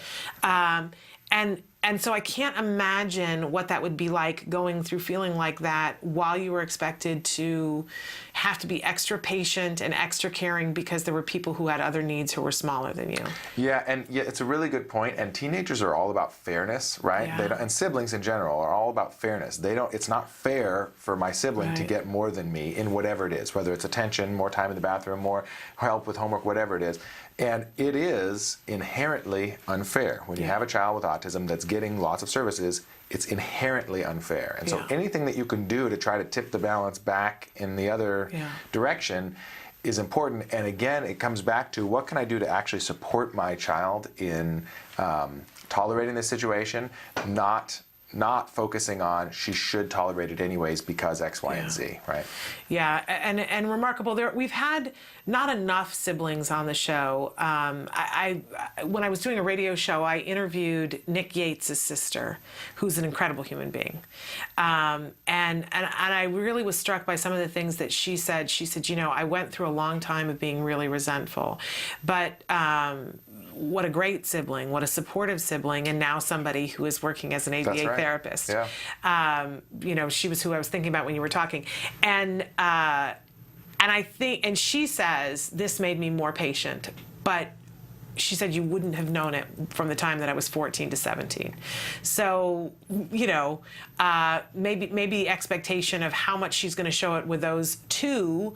And so I can't imagine what that would be like, going through feeling like that while you were expected to have to be extra patient and extra caring because there were people who had other needs who were smaller than you. Yeah, it's a really good point. And teenagers are all about fairness, right? And siblings in general are all about fairness. It's not fair for my sibling to get more than me in whatever it is, whether it's attention, more time in the bathroom, more help with homework, whatever it is. And it is inherently unfair. When you have a child with autism that's getting lots of services, it's inherently unfair. And so anything that you can do to try to tip the balance back in the other direction is important. And again, it comes back to, what can I do to actually support my child in tolerating this situation, not focusing on she should tolerate it anyways because X, Y, and Z, right? Yeah, and remarkable. We've had not enough siblings on the show. When I was doing a radio show, I interviewed Nick Yates' sister, who's an incredible human being, and I really was struck by some of the things that she said. She said, I went through a long time of being really resentful, but what a great sibling, what a supportive sibling, and now somebody who is working as an ABA therapist. Yeah. She was who I was thinking about when you were talking. And I think, and she says, this made me more patient, but she said you wouldn't have known it from the time that I was 14 to 17. So, maybe expectation of how much she's going to show it with those two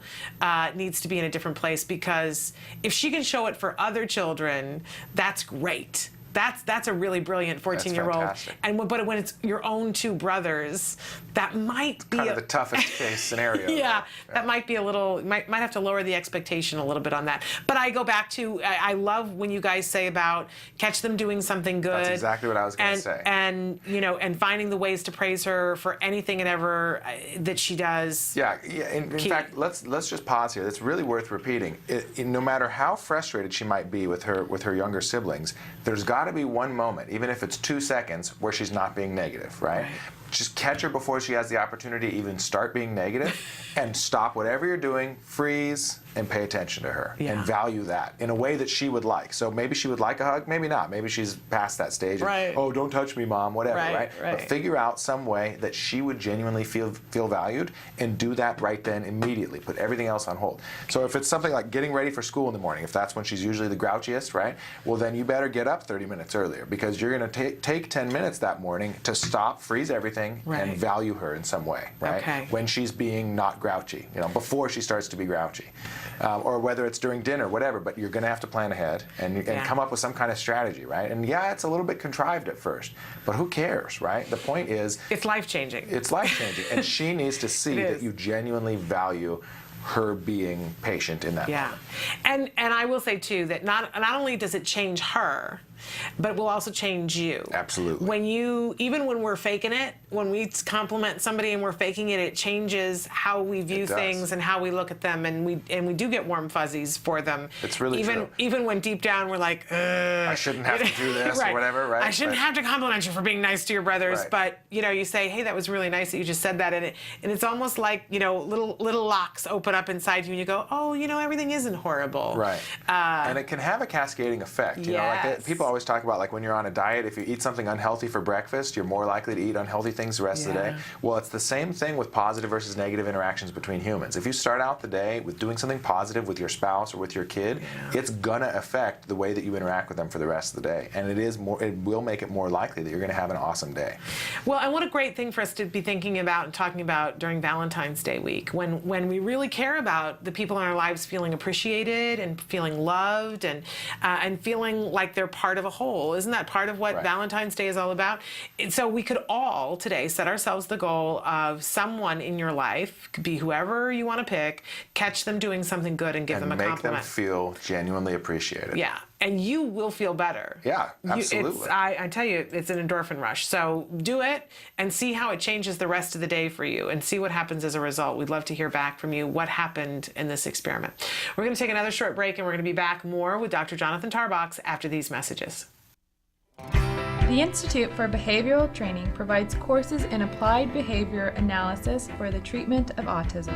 needs to be in a different place, because if she can show it for other children, that's great. That's a really brilliant 14-year-old. But when it's your own two brothers, that might be kind of the toughest case scenario. Yeah, that might be a little. Might have to lower the expectation a little bit on that. But I go back to I love when you guys say about catch them doing something good. That's exactly what I was going to say. And finding the ways to praise her for anything and ever that she does. Yeah. In fact, let's just pause here. It's really worth repeating. No matter how frustrated she might be with her younger siblings, there's got to be one moment, even if it's 2 seconds, where she's not being negative, right? Just catch her before she has the opportunity to even start being negative, and stop whatever you're doing, freeze, and pay attention to her, and value that in a way that she would like. So maybe she would like a hug, maybe not. Maybe she's past that stage. Of, oh, don't touch me, Mom, whatever, right? But figure out some way that she would genuinely feel valued, and do that right then immediately. Put everything else on hold. So if it's something like getting ready for school in the morning, if that's when she's usually the grouchiest, right? Well, then you better get up 30 minutes earlier, because you're going to take 10 minutes that morning to stop, freeze everything, and value her in some way, right? When she's being not grouchy, before she starts to be grouchy. Or whether it's during dinner, whatever, but you're going to have to plan ahead and come up with some kind of strategy, right? And it's a little bit contrived at first, but who cares, right? The point is... It's life-changing. It's life-changing, and she needs to see that you genuinely value her being patient in that moment. And I will say, too, that not only does it change her, but it will also change you. Absolutely. Even when we're faking it, when we compliment somebody and we're faking it, it changes how we view things and how we look at them, and we do get warm fuzzies for them. It's really true. Even when deep down we're like, I shouldn't have to do this or whatever, right? I shouldn't have to compliment you for being nice to your brothers, but you say, hey, that was really nice that you just said that, and it's almost like little locks open up inside you, and you go, oh, everything isn't horrible. Right. And it can have a cascading effect. Like people always talk about, like, when you're on a diet, if you eat something unhealthy for breakfast, you're more likely to eat unhealthy things the rest of the day. Well, it's the same thing with positive versus negative interactions between humans. If you start out the day with doing something positive with your spouse or with your kid, it's gonna affect the way that you interact with them for the rest of the day, and it will make it more likely that you're gonna have an awesome day. Well, and what a great thing for us to be thinking about and talking about during Valentine's Day week, when we really care about the people in our lives feeling appreciated and feeling loved and feeling like they're part of a whole. Isn't that part of what Valentine's Day is all about? And so we could all today set ourselves the goal of someone in your life, could be whoever you want to pick, catch them doing something good and give them a compliment. And make them feel genuinely appreciated. Yeah. And you will feel better. Yeah, absolutely. I tell you, it's an endorphin rush. So do it and see how it changes the rest of the day for you, and see what happens as a result. We'd love to hear back from you what happened in this experiment. We're going to take another short break, and we're going to be back more with Dr. Jonathan Tarbox after these messages. The Institute for Behavioral Training provides courses in applied behavior analysis for the treatment of autism.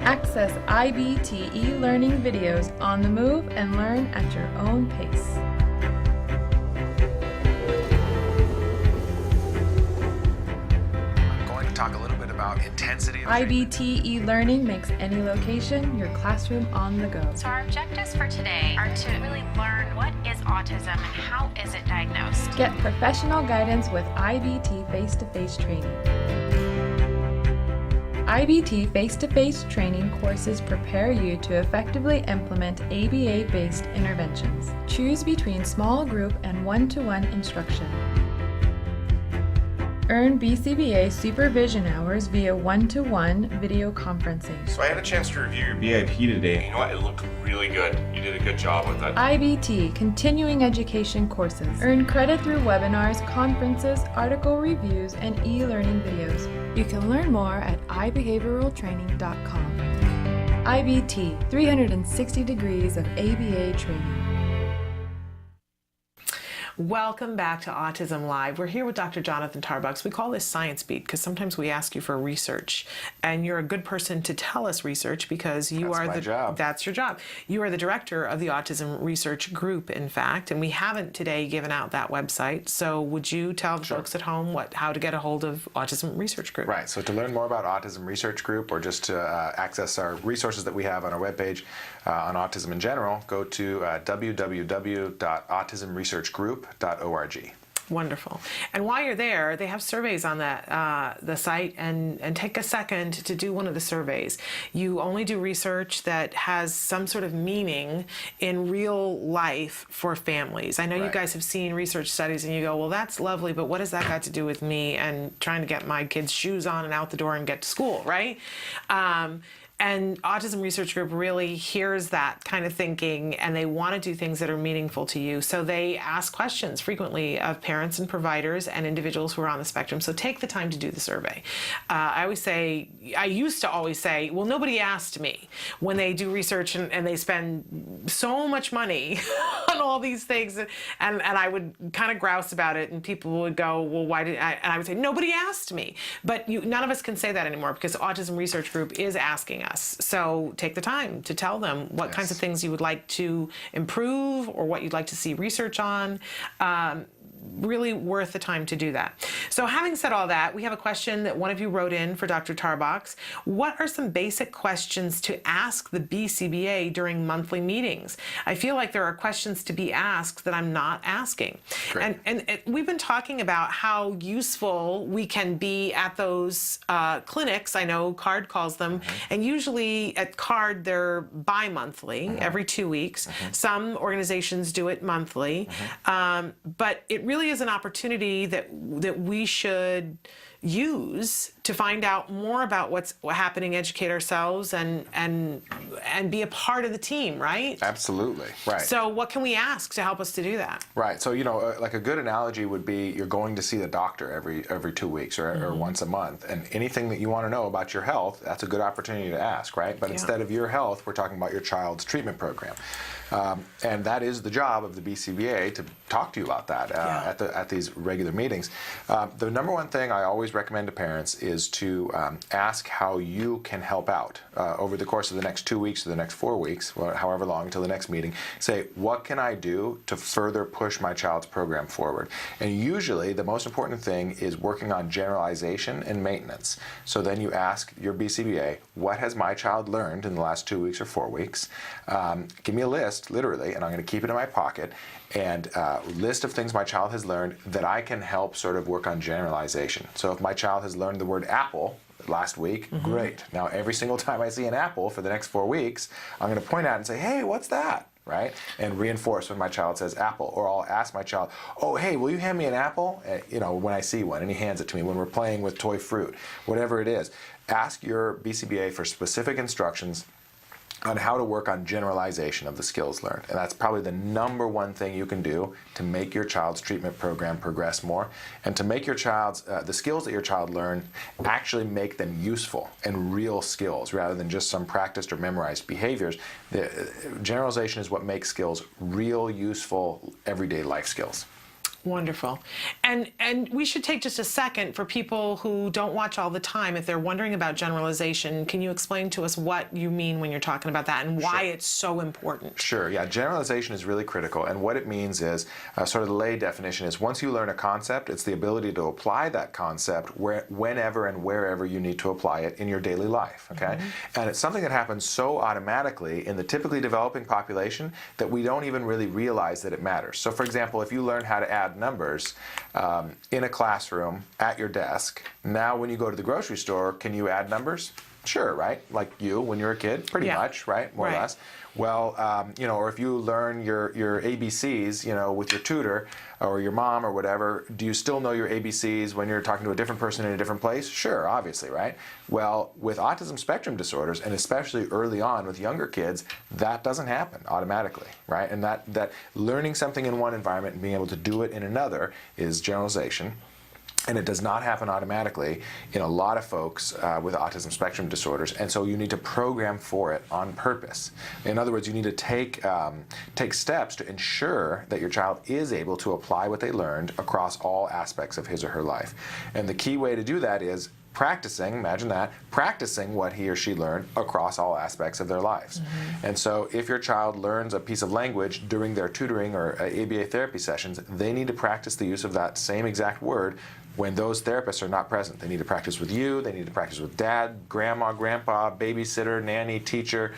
Access IBT e-learning videos on the move and learn at your own pace. I'm going to talk a little bit about intensity. IBT e-learning makes any location your classroom on the go. So our objectives for today are to really learn what is autism and how is it diagnosed. Get professional guidance with IBT face-to-face training. IBT face-to-face training courses prepare you to effectively implement ABA-based interventions. Choose between small group and one-to-one instruction. Earn BCBA supervision hours via one-to-one video conferencing. So I had a chance to review your BIP today. You know what? It looked really good. You did a good job with it. IBT continuing education courses. Earn credit through webinars, conferences, article reviews, and e-learning videos. You can learn more at ibehavioraltraining.com. IBT, 360 degrees of ABA training. Welcome back to Autism Live. We're here with Dr. Jonathan Tarbox. We call this Science Beat because sometimes we ask you for research, and you're a good person to tell us research because you are that's your job. You are the director of the Autism Research Group, in fact, and we haven't today given out that website. So would you tell the folks at home how to get a hold of Autism Research Group? Right. So to learn more about Autism Research Group, or just to access our resources that we have on our webpage on autism in general, go to www.autismresearchgroup.org. Wonderful. And while you're there, they have surveys on that the site, and take a second to do one of the surveys. You only do research that has some sort of meaning in real life for families. I know you guys have seen research studies and you go, well, that's lovely, but what has that got to do with me and trying to get my kids' shoes on and out the door and get to school, right? And Autism Research Group really hears that kind of thinking, and they want to do things that are meaningful to you. So they ask questions frequently of parents and providers and individuals who are on the spectrum. So take the time to do the survey. I used to always say, well, nobody asked me, when they do research and they spend so much money on all these things. And I would kind of grouse about it, and people would go, well, why did I? And I would say, nobody asked me. But none of us can say that anymore because Autism Research Group is asking us. So take the time to tell them what kinds of things you would like to improve or what you'd like to see research on. Really worth the time to do that. So having said all that, we have a question that one of you wrote in for Dr. Tarbox. What are some basic questions to ask the BCBA during monthly meetings? I feel like there are questions to be asked that I'm not asking. And we've been talking about how useful we can be at those clinics. I know CARD calls them, and usually at CARD they're bi-monthly, every 2 weeks. Some organizations do it monthly, but it really is an opportunity that we should use to find out more about what's happening, educate ourselves, and be a part of the team, right? Absolutely, right. So what can we ask to help us to do that? Right. So, you know, like a good analogy would be you're going to see the doctor every 2 weeks or once a month, and anything that you want to know about your health, that's a good opportunity to ask, right? But instead of your health, we're talking about your child's treatment program. And that is the job of the BCBA, to talk to you about that at these regular meetings. The number one thing I always recommend to parents is to ask how you can help out over the course of the next 2 weeks or the next 4 weeks, or however long until the next meeting. Say, what can I do to further push my child's program forward? And usually the most important thing is working on generalization and maintenance. So then you ask your BCBA, what has my child learned in the last 2 weeks or 4 weeks? Give me a list, literally, and I'm going to keep it in my pocket, and list of things my child has learned that I can help sort of work on generalization. So if my child has learned the word apple last week, great. Now every single time I see an apple for the next 4 weeks, I'm going to point out and say, hey, what's that? Right? And reinforce when my child says apple. Or I'll ask my child, oh, hey, will you hand me an apple? You know, when I see one, and he hands it to me, when we're playing with toy fruit, whatever it is. Ask your BCBA for specific instructions on how to work on generalization of the skills learned. And that's probably the number one thing you can do to make your child's treatment program progress more, and to make your child's, the skills that your child learned, actually make them useful and real skills rather than just some practiced or memorized behaviors. The generalization is what makes skills real, useful, everyday life skills. Wonderful. And we should take just a second for people who don't watch all the time. If they're wondering about generalization, can you explain to us what you mean when you're talking about that and why it's so important? Sure, yeah, generalization is really critical, and what it means is, sort of the lay definition is, once you learn a concept, it's the ability to apply that concept whenever and wherever you need to apply it in your daily life, okay? And it's something that happens so automatically in the typically developing population that we don't even really realize that it matters. So for example, if you learn how to add numbers in a classroom at your desk, now when you go to the grocery store, can you add numbers? Sure, right? Like you when you were a kid, pretty much, right? More or less. Well, you know, or if you learn your ABCs, you know, with your tutor or your mom or whatever, do you still know your ABCs when you're talking to a different person in a different place? Sure, obviously, right? Well, with autism spectrum disorders, and especially early on with younger kids, that doesn't happen automatically, right? And that learning something in one environment and being able to do it in another is generalization. And it does not happen automatically in a lot of folks with autism spectrum disorders, and so you need to program for it on purpose. In other words, you need to take steps to ensure that your child is able to apply what they learned across all aspects of his or her life. And the key way to do that is practicing, imagine that, practicing what he or she learned across all aspects of their lives. And so if your child learns a piece of language during their tutoring or ABA therapy sessions, they need to practice the use of that same exact word when those therapists are not present. They need to practice with you, they need to practice with dad, grandma, grandpa, babysitter, nanny, teacher,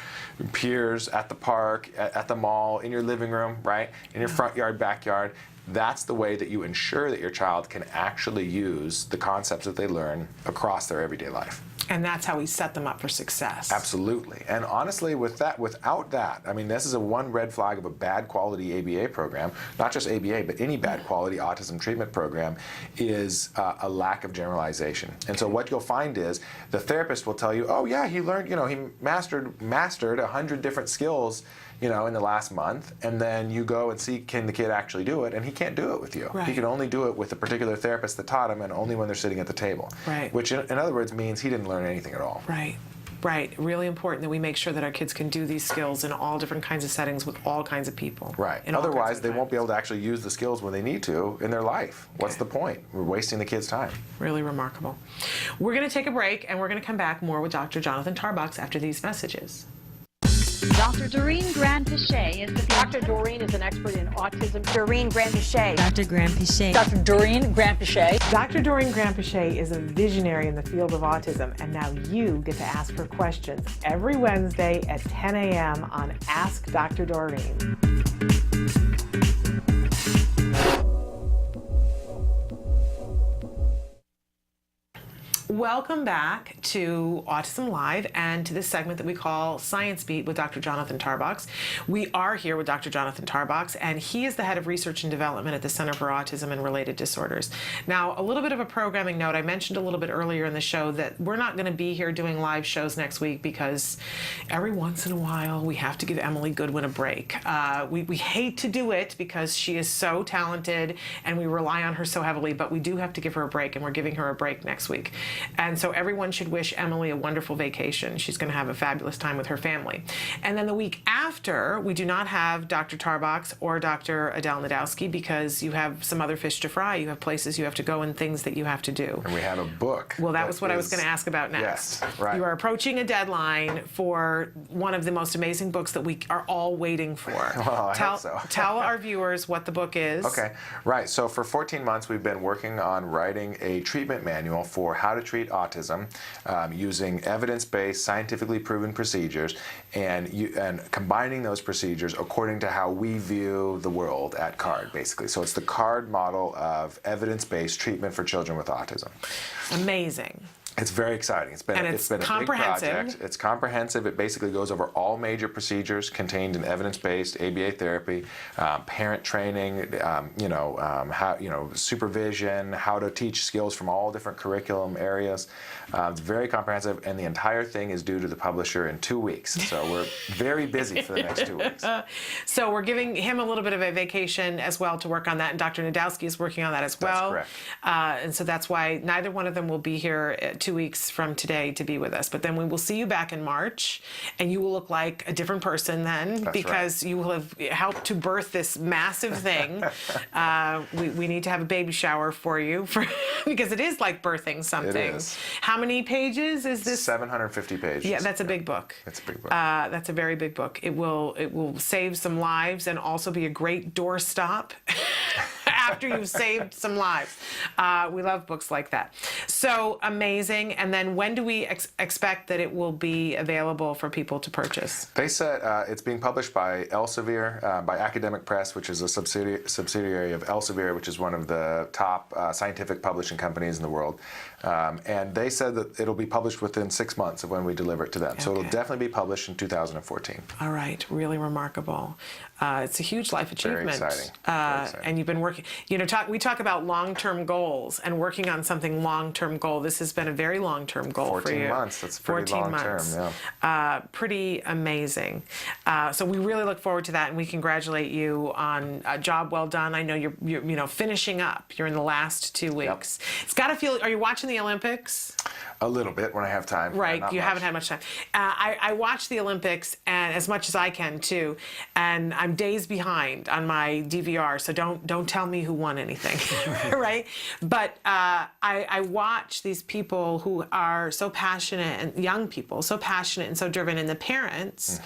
peers, at the park, at the mall, in your living room, right? In your front yard, backyard. That's the way that you ensure that your child can actually use the concepts that they learn across their everyday life. And that's how we set them up for success. Absolutely. And honestly, without that, I mean, this is one red flag of a bad quality ABA program, not just ABA, but any bad quality autism treatment program, is a lack of generalization. And so what you'll find is the therapist will tell you, oh yeah, he learned, he mastered 100 different skills, in the last month, and then you go and see, can the kid actually do it? And he can't do it with you. Right. He can only do it with the particular therapist that taught him, and only when they're sitting at the table. Right. Which, in other words, means he didn't learn anything at all. Right. Right. Really important that we make sure that our kids can do these skills in all different kinds of settings with all kinds of people. Right. Otherwise, they won't be able to actually use the skills when they need to in their life. What's the point? We're wasting the kids' time. Really remarkable. We're going to take a break, and we're going to come back more with Dr. Jonathan Tarbox after these messages. Dr. Doreen Grand-Pichet is Dr. Doreen is an expert in autism. Doreen Grand-Pichet. Dr. Grand-Pichet. Dr. Doreen Grand-Pichet. Dr. Doreen Grand-Pichet is a visionary in the field of autism, and now you get to ask her questions every Wednesday at 10 a.m. on Ask Dr. Doreen. Welcome back to Autism Live and to this segment that we call Science Beat with Dr. Jonathan Tarbox. We are here with Dr. Jonathan Tarbox, and he is the head of research and development at the Center for Autism and Related Disorders. Now, a little bit of a programming note. I mentioned a little bit earlier in the show that we're not going to be here doing live shows next week because every once in a while we have to give Emily Goodwin a break. We hate to do it because she is so talented and we rely on her so heavily, but we do have to give her a break, and we're giving her a break next week. And so everyone should wish Emily a wonderful vacation. She's going to have a fabulous time with her family. And then the week after, we do not have Dr. Tarbox or Dr. Adel Najdowski because you have some other fish to fry. You have places you have to go and things that you have to do. And we have a book. Well, that was what I was going to ask about next. Yes, right. You are approaching a deadline for one of the most amazing books that we are all waiting for. Well, I hope so. Tell our viewers what the book is. Okay, right. So for 14 months, we've been working on writing a treatment manual for how to treat autism using evidence-based, scientifically proven procedures and combining those procedures according to how we view the world at CARD, basically. So it's the CARD model of evidence-based treatment for children with autism. Amazing. It's very exciting. It's been a big project. It's comprehensive. It basically goes over all major procedures contained in evidence-based ABA therapy, parent training, how, supervision, how to teach skills from all different curriculum areas. It's very comprehensive, and the entire thing is due to the publisher in 2 weeks. So we're very busy for the next 2 weeks. So we're giving him a little bit of a vacation as well to work on that, and Dr. Najdowski is working on that as well. That's correct. And so that's why neither one of them will be here 2 weeks from today to be with us. But then we will see you back in March, and you will look like a different person then. That's because right. You will have helped to birth this massive thing. We need to have a baby shower for you because it is like birthing something. It is. How many pages is this? 750 pages. Yeah, that's a big book. It's a big book. That's a very big book. It will save some lives and also be a great doorstop after you've saved some lives. We love books like that. So amazing. And then when do we expect that it will be available for people to purchase? They said it's being published by Elsevier, by Academic Press, which is a subsidiary of Elsevier, which is one of the top scientific publishing companies in the world. And they said that it'll be published within 6 months of when we deliver it to them. Okay. So it'll definitely be published in 2014. All right. Really remarkable. It's a huge life achievement. Very exciting. And you've been working, we talk about long-term goals and working on something long-term. short-term goal. This has been a very long-term goal for you. 14 months. That's pretty long term. Yeah. Pretty amazing. So we really look forward to that, and we congratulate you on a job well done. I know you're finishing up. You're in the last 2 weeks. Yep. It's got to feel. Are you watching the Olympics? A little bit when I have time. Right, you haven't had much time. I watch the Olympics, and as much as I can too, and I'm days behind on my DVR, so don't tell me who won anything, right? But I watch these people who are so passionate, and young people, so passionate and so driven, and the parents,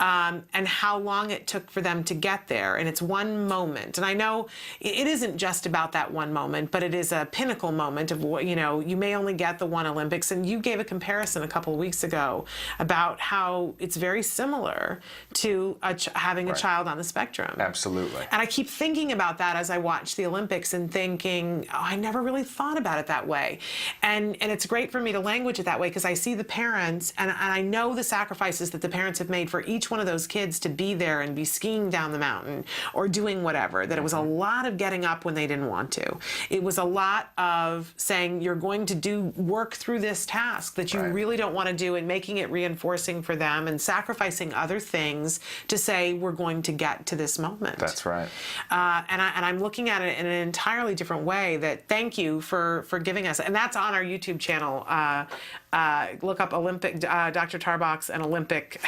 and how long it took for them to get there. And it's one moment, and I know it isn't just about that one moment, but it is a pinnacle moment of what, you may only get the one Olympics. And you gave a comparison a couple of weeks ago about how it's very similar to having a child on the spectrum. Absolutely. And I keep thinking about that as I watch the Olympics and thinking, oh, I never really thought about it that way. And it's great for me to language it that way because I see the parents and I know the sacrifices that the parents have made for each one of those kids to be there and be skiing down the mountain or doing whatever, that it was a lot of getting up when they didn't want to. It was a lot of saying you're going to work through this task that you really don't want to do and making it reinforcing for them and sacrificing other things to say we're going to get to this moment. That's right. And I'm looking at it in an entirely different way. That thank you for giving us, and that's on our YouTube channel. Look up Olympic Dr. Tarbox and Olympic,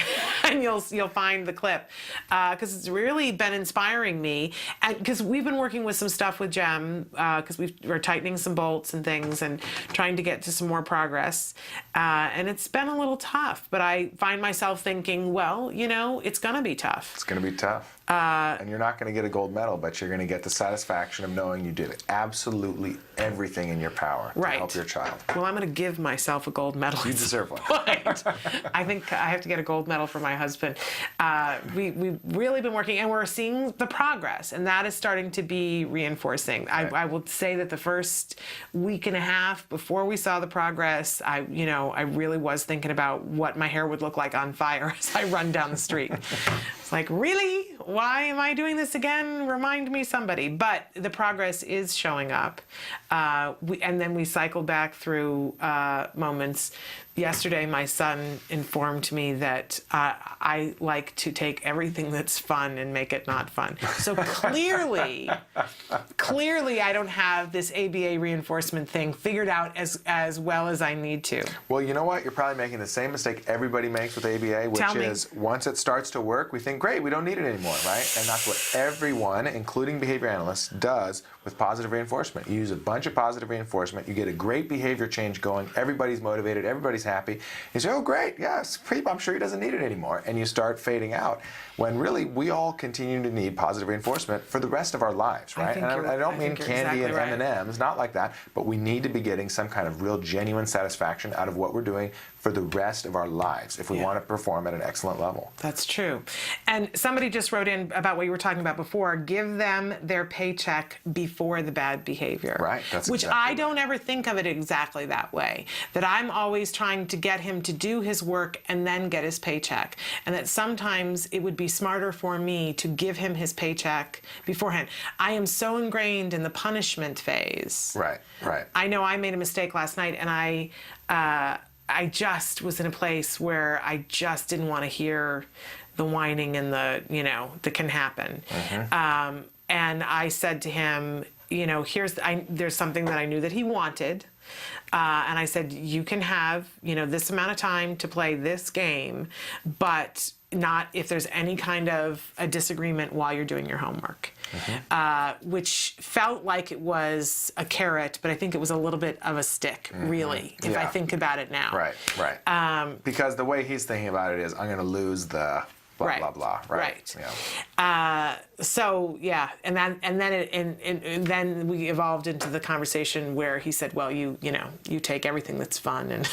and you'll find the clip because it's really been inspiring me. And because we've been working with some stuff with Jem because we're tightening some bolts and things and trying to get to some more progress. And it's been a little tough, but I find myself thinking, well, it's going to be tough. It's going to be tough. And you're not going to get a gold medal, but you're going to get the satisfaction of knowing you did absolutely everything in your power to help your child. Well, I'm going to give myself a gold medal. You deserve one. I think I have to get a gold medal for my husband. We've really been working, and we're seeing the progress, and that is starting to be reinforcing. Right. I will say that the first week and a half before we saw the progress, I really was thinking about what my hair would look like on fire as I run down the street. It's like, really? Why am I doing this again? Remind me, somebody. But the progress is showing up. And then we cycled back through moments. Yesterday, my son informed me that I like to take everything that's fun and make it not fun. So clearly, I don't have this ABA reinforcement thing figured out as well as I need to. Well, you know what? You're probably making the same mistake everybody makes with ABA, which is once it starts to work, we think, great, we don't need it anymore, right? And that's what everyone, including behavior analysts, does with positive reinforcement. You use a bunch of positive reinforcement, you get a great behavior change going, everybody's motivated, everybody's happy. You say, oh, great, yes, I'm sure he doesn't need it anymore. And you start fading out. When really, we all continue to need positive reinforcement for the rest of our lives, right? And I don't mean candy and M&Ms, not like that, but we need to be getting some kind of real genuine satisfaction out of what we're doing for the rest of our lives if we want to perform at an excellent level. That's true. And somebody just wrote in about what you were talking about before. Give them their paycheck before the bad behavior. Right. That's which I don't ever think of it exactly that way. That I'm always trying to get him to do his work and then get his paycheck. And that sometimes it would be smarter for me to give him his paycheck beforehand. I am so ingrained in the punishment phase. Right. I know I made a mistake last night, and I just was in a place where I just didn't want to hear the whining and that can happen. And I said to him, there's something that I knew that he wanted. And I said, you can have, this amount of time to play this game, but not if there's any kind of a disagreement while you're doing your homework. Which felt like it was a carrot, but I think it was a little bit of a stick, really, if I think about it now. Right. Because the way he's thinking about it is, I'm going to lose the blah, blah, blah. Right. Yeah. So, yeah. And then we evolved into the conversation where he said, well, you take everything that's fun and...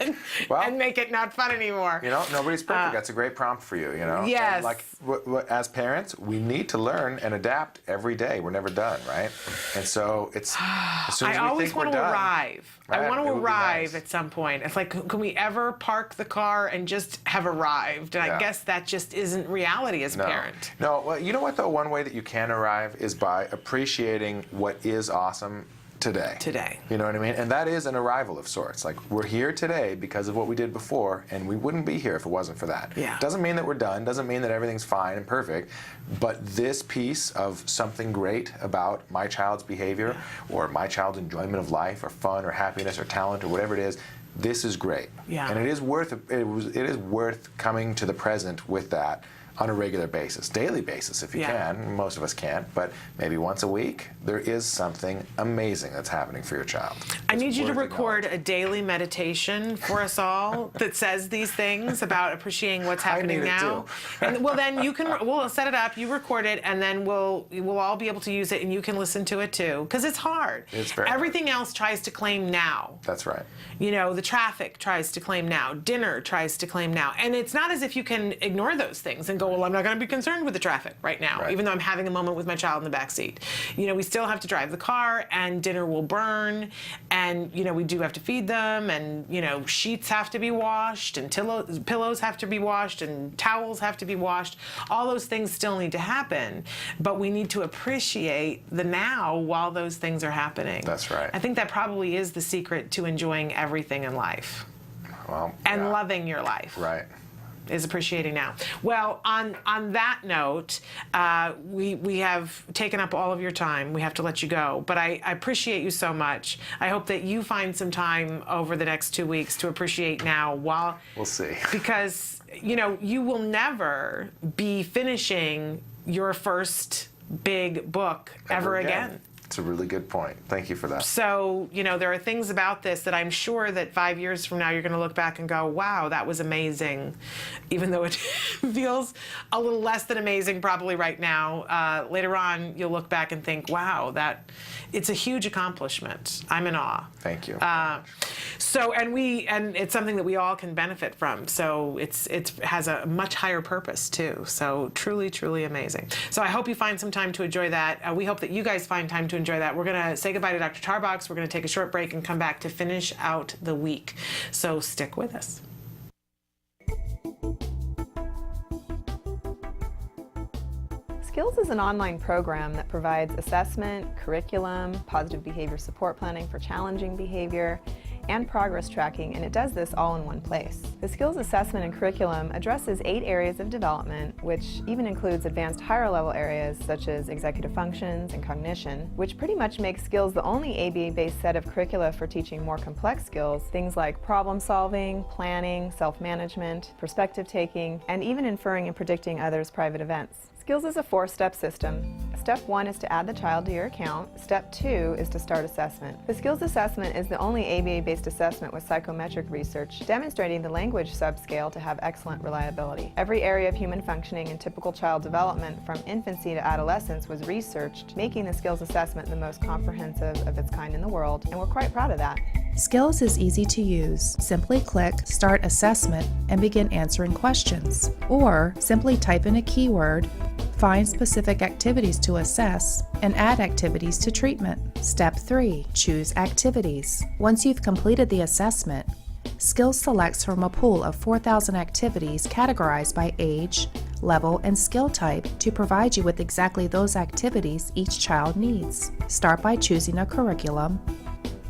and make it not fun anymore. Nobody's perfect. That's a great prompt for you, Yes. And as parents, we need to learn and adapt every day. We're never done, right? And so it's as soon as I we always think want we're to done, arrive. right? I want to It would be arrive nice. at some point. It's like, can we ever park the car and just have arrived? And I guess that just isn't reality as a parent. No, well, you know what, though? One way that you can arrive is by appreciating what is awesome today. You know what I mean? And that is an arrival of sorts. Like, we're here today because of what we did before, and we wouldn't be here if it wasn't for that. Yeah. Doesn't mean that we're done, doesn't mean that everything's fine and perfect, but this piece of something great about my child's behavior or my child's enjoyment of life or fun or happiness or talent or whatever it is, this is great. Yeah. And it is worth coming to the present with that on a regular basis, daily basis if you can. Most of us can't, but maybe once a week, there is something amazing that's happening for your child. I need you to record a daily meditation for us all that says these things about appreciating what's happening now. And well, then we'll set it up, you record it, and then we'll all be able to use it, and you can listen to it too, because it's hard. It's very Everything else tries to claim now. That's right. You know, the traffic tries to claim now, dinner tries to claim now, and it's not as if you can ignore those things and go, well, I'm not going to be concerned with the traffic right now, even though I'm having a moment with my child in the back seat. You know, we still have to drive the car, and dinner will burn, and, you know, we do have to feed them, and, you know, sheets have to be washed, and pillows have to be washed, and towels have to be washed. All those things still need to happen, but we need to appreciate the now while those things are happening. That's right. I think that probably is the secret to enjoying everything in life. Well, and loving your life. Right. Is appreciating now. Well, on that note, we have taken up all of your time. We have to let you go, but I appreciate you so much. I hope that you find some time over the next 2 weeks to appreciate now while... We'll see. Because, you know, you will never be finishing your first big book ever again. It's a really good point. Thank you for that. So, you know, there are things about this that I'm sure that 5 years from now you're going to look back and go, wow, that was amazing. Even though it feels a little less than amazing probably right now. Later on, you'll look back and think, wow, it's a huge accomplishment. I'm in awe. Thank you. And it's something that we all can benefit from. So it has a much higher purpose too. So truly, truly amazing. So I hope you find some time to enjoy that. We hope that you guys find time to enjoy that. We're going to say goodbye to Dr. Tarbox. We're going to take a short break and come back to finish out the week. So stick with us. Skills is an online program that provides assessment, curriculum, positive behavior support planning for challenging behavior, and progress tracking, and it does this all in one place. The skills assessment and curriculum addresses 8 areas of development, which even includes advanced higher level areas such as executive functions and cognition, which pretty much makes skills the only ABA-based set of curricula for teaching more complex skills, things like problem solving, planning, self-management, perspective taking, and even inferring and predicting others' private events. Skills is a 4-step system. Step 1 is to add the child to your account. Step 2 is to start assessment. The skills assessment is the only ABA-based assessment with psychometric research demonstrating the language subscale to have excellent reliability. Every area of human functioning and typical child development from infancy to adolescence was researched, making the skills assessment the most comprehensive of its kind in the world, and we're quite proud of that. Skills is easy to use. Simply click Start Assessment and begin answering questions. Or simply type in a keyword, find specific activities to assess, and add activities to treatment. Step 3. Choose activities. Once you've completed the assessment, Skills selects from a pool of 4,000 activities categorized by age, level, and skill type to provide you with exactly those activities each child needs. Start by choosing a curriculum,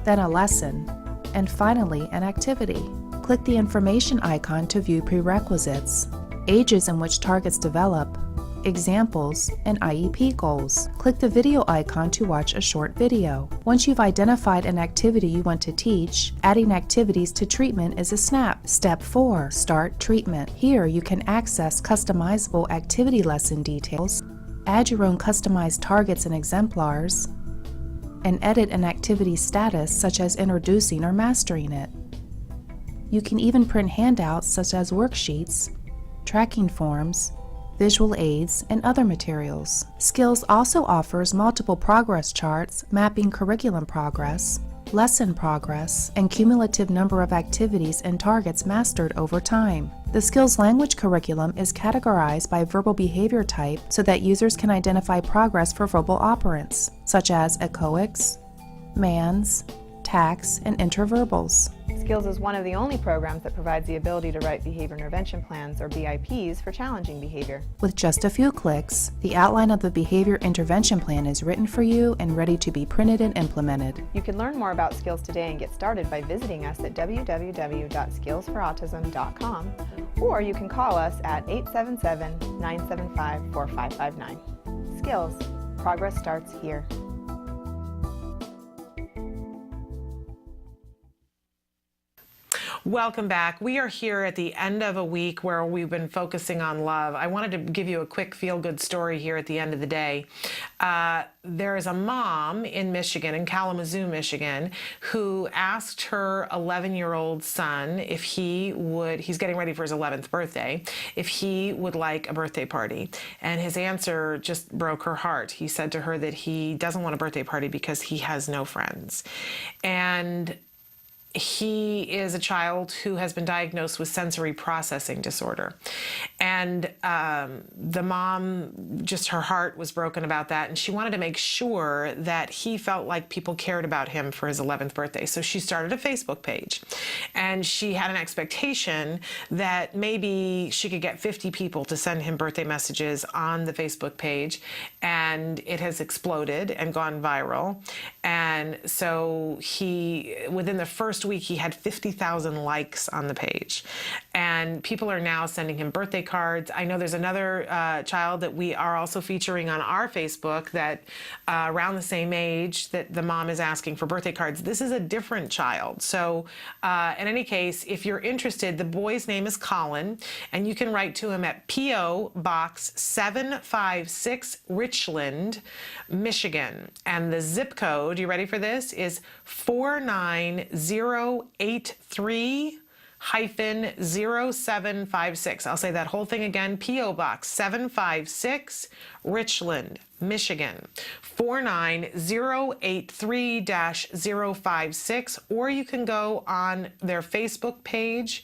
then a lesson, and finally an activity. Click the information icon to view prerequisites, ages in which targets develop, examples, and IEP goals. Click the video icon to watch a short video. Once you've identified an activity you want to teach, adding activities to treatment is a snap. Step 4. Start treatment. Here you can access customizable activity lesson details, add your own customized targets and exemplars, and edit an activity status such as introducing or mastering it. You can even print handouts such as worksheets, tracking forms, visual aids, and other materials. Skills also offers multiple progress charts mapping curriculum progress, lesson progress, and cumulative number of activities and targets mastered over time. The Skills language curriculum is categorized by verbal behavior type so that users can identify progress for verbal operants, such as echoics, mands, tacks, and interverbals. Skills is one of the only programs that provides the ability to write behavior intervention plans, or BIPs, for challenging behavior. With just a few clicks, the outline of the behavior intervention plan is written for you and ready to be printed and implemented. You can learn more about Skills today and get started by visiting us at www.skillsforautism.com, or you can call us at 877-975-4559. Skills. Progress starts here. Welcome back. We are here at the end of a week where we've been focusing on love. I wanted to give you a quick feel-good story here at the end of the day. There is a mom in Michigan, in Kalamazoo, Michigan, who asked her 11-year-old son if he's getting ready for his 11th birthday, if he would like a birthday party. And his answer just broke her heart. He said to her that he doesn't want a birthday party because he has no friends. And he is a child who has been diagnosed with sensory processing disorder. And the mom, just her heart was broken about that, and she wanted to make sure that he felt like people cared about him for his 11th birthday. So she started a Facebook page, and she had an expectation that maybe she could get 50 people to send him birthday messages on the Facebook page, and it has exploded and gone viral. And so within the first week, he had 50,000 likes on the page. And people are now sending him birthday cards. I know there's another child that we are also featuring on our Facebook that around the same age that the mom is asking for birthday cards. This is a different child. So in any case, if you're interested, the boy's name is Colin, and you can write to him at P.O. Box 756, Richland, Michigan. And the zip code, you ready for this, is 49083-0756. I'll say that whole thing again. P.O. Box 756, Richland, Michigan, 49083-056. Or you can go on their Facebook page,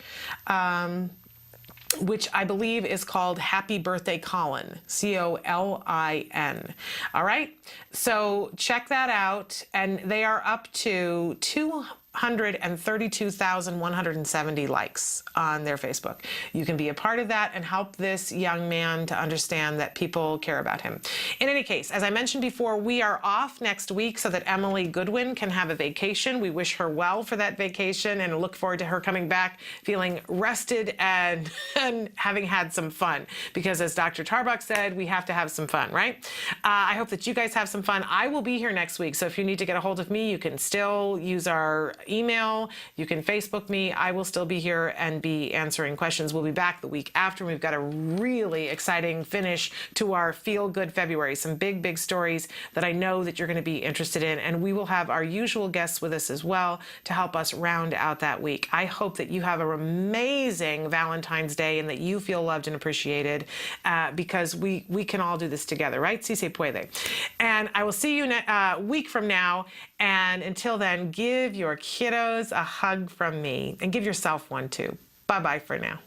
which I believe is called Happy Birthday Colin, Colin. All right, so check that out, and they are up to 232,170 likes on their Facebook. You can be a part of that and help this young man to understand that people care about him. In any case, as I mentioned before, we are off next week so that Emily Goodwin can have a vacation. We wish her well for that vacation and look forward to her coming back feeling rested and having had some fun. Because as Dr. Tarbox said, we have to have some fun, right? I hope that you guys have some fun. I will be here next week, so if you need to get a hold of me, you can still use our email. You can Facebook me. I will still be here and be answering questions. We'll be back the week after. We've got a really exciting finish to our Feel Good February. Some big, big stories that I know that you're going to be interested in. And we will have our usual guests with us as well to help us round out that week. I hope that you have an amazing Valentine's Day and that you feel loved and appreciated because we can all do this together, right? Si se puede. And I will see you a week from now. And until then, give your kiddos a hug from me and give yourself one too. Bye-bye for now.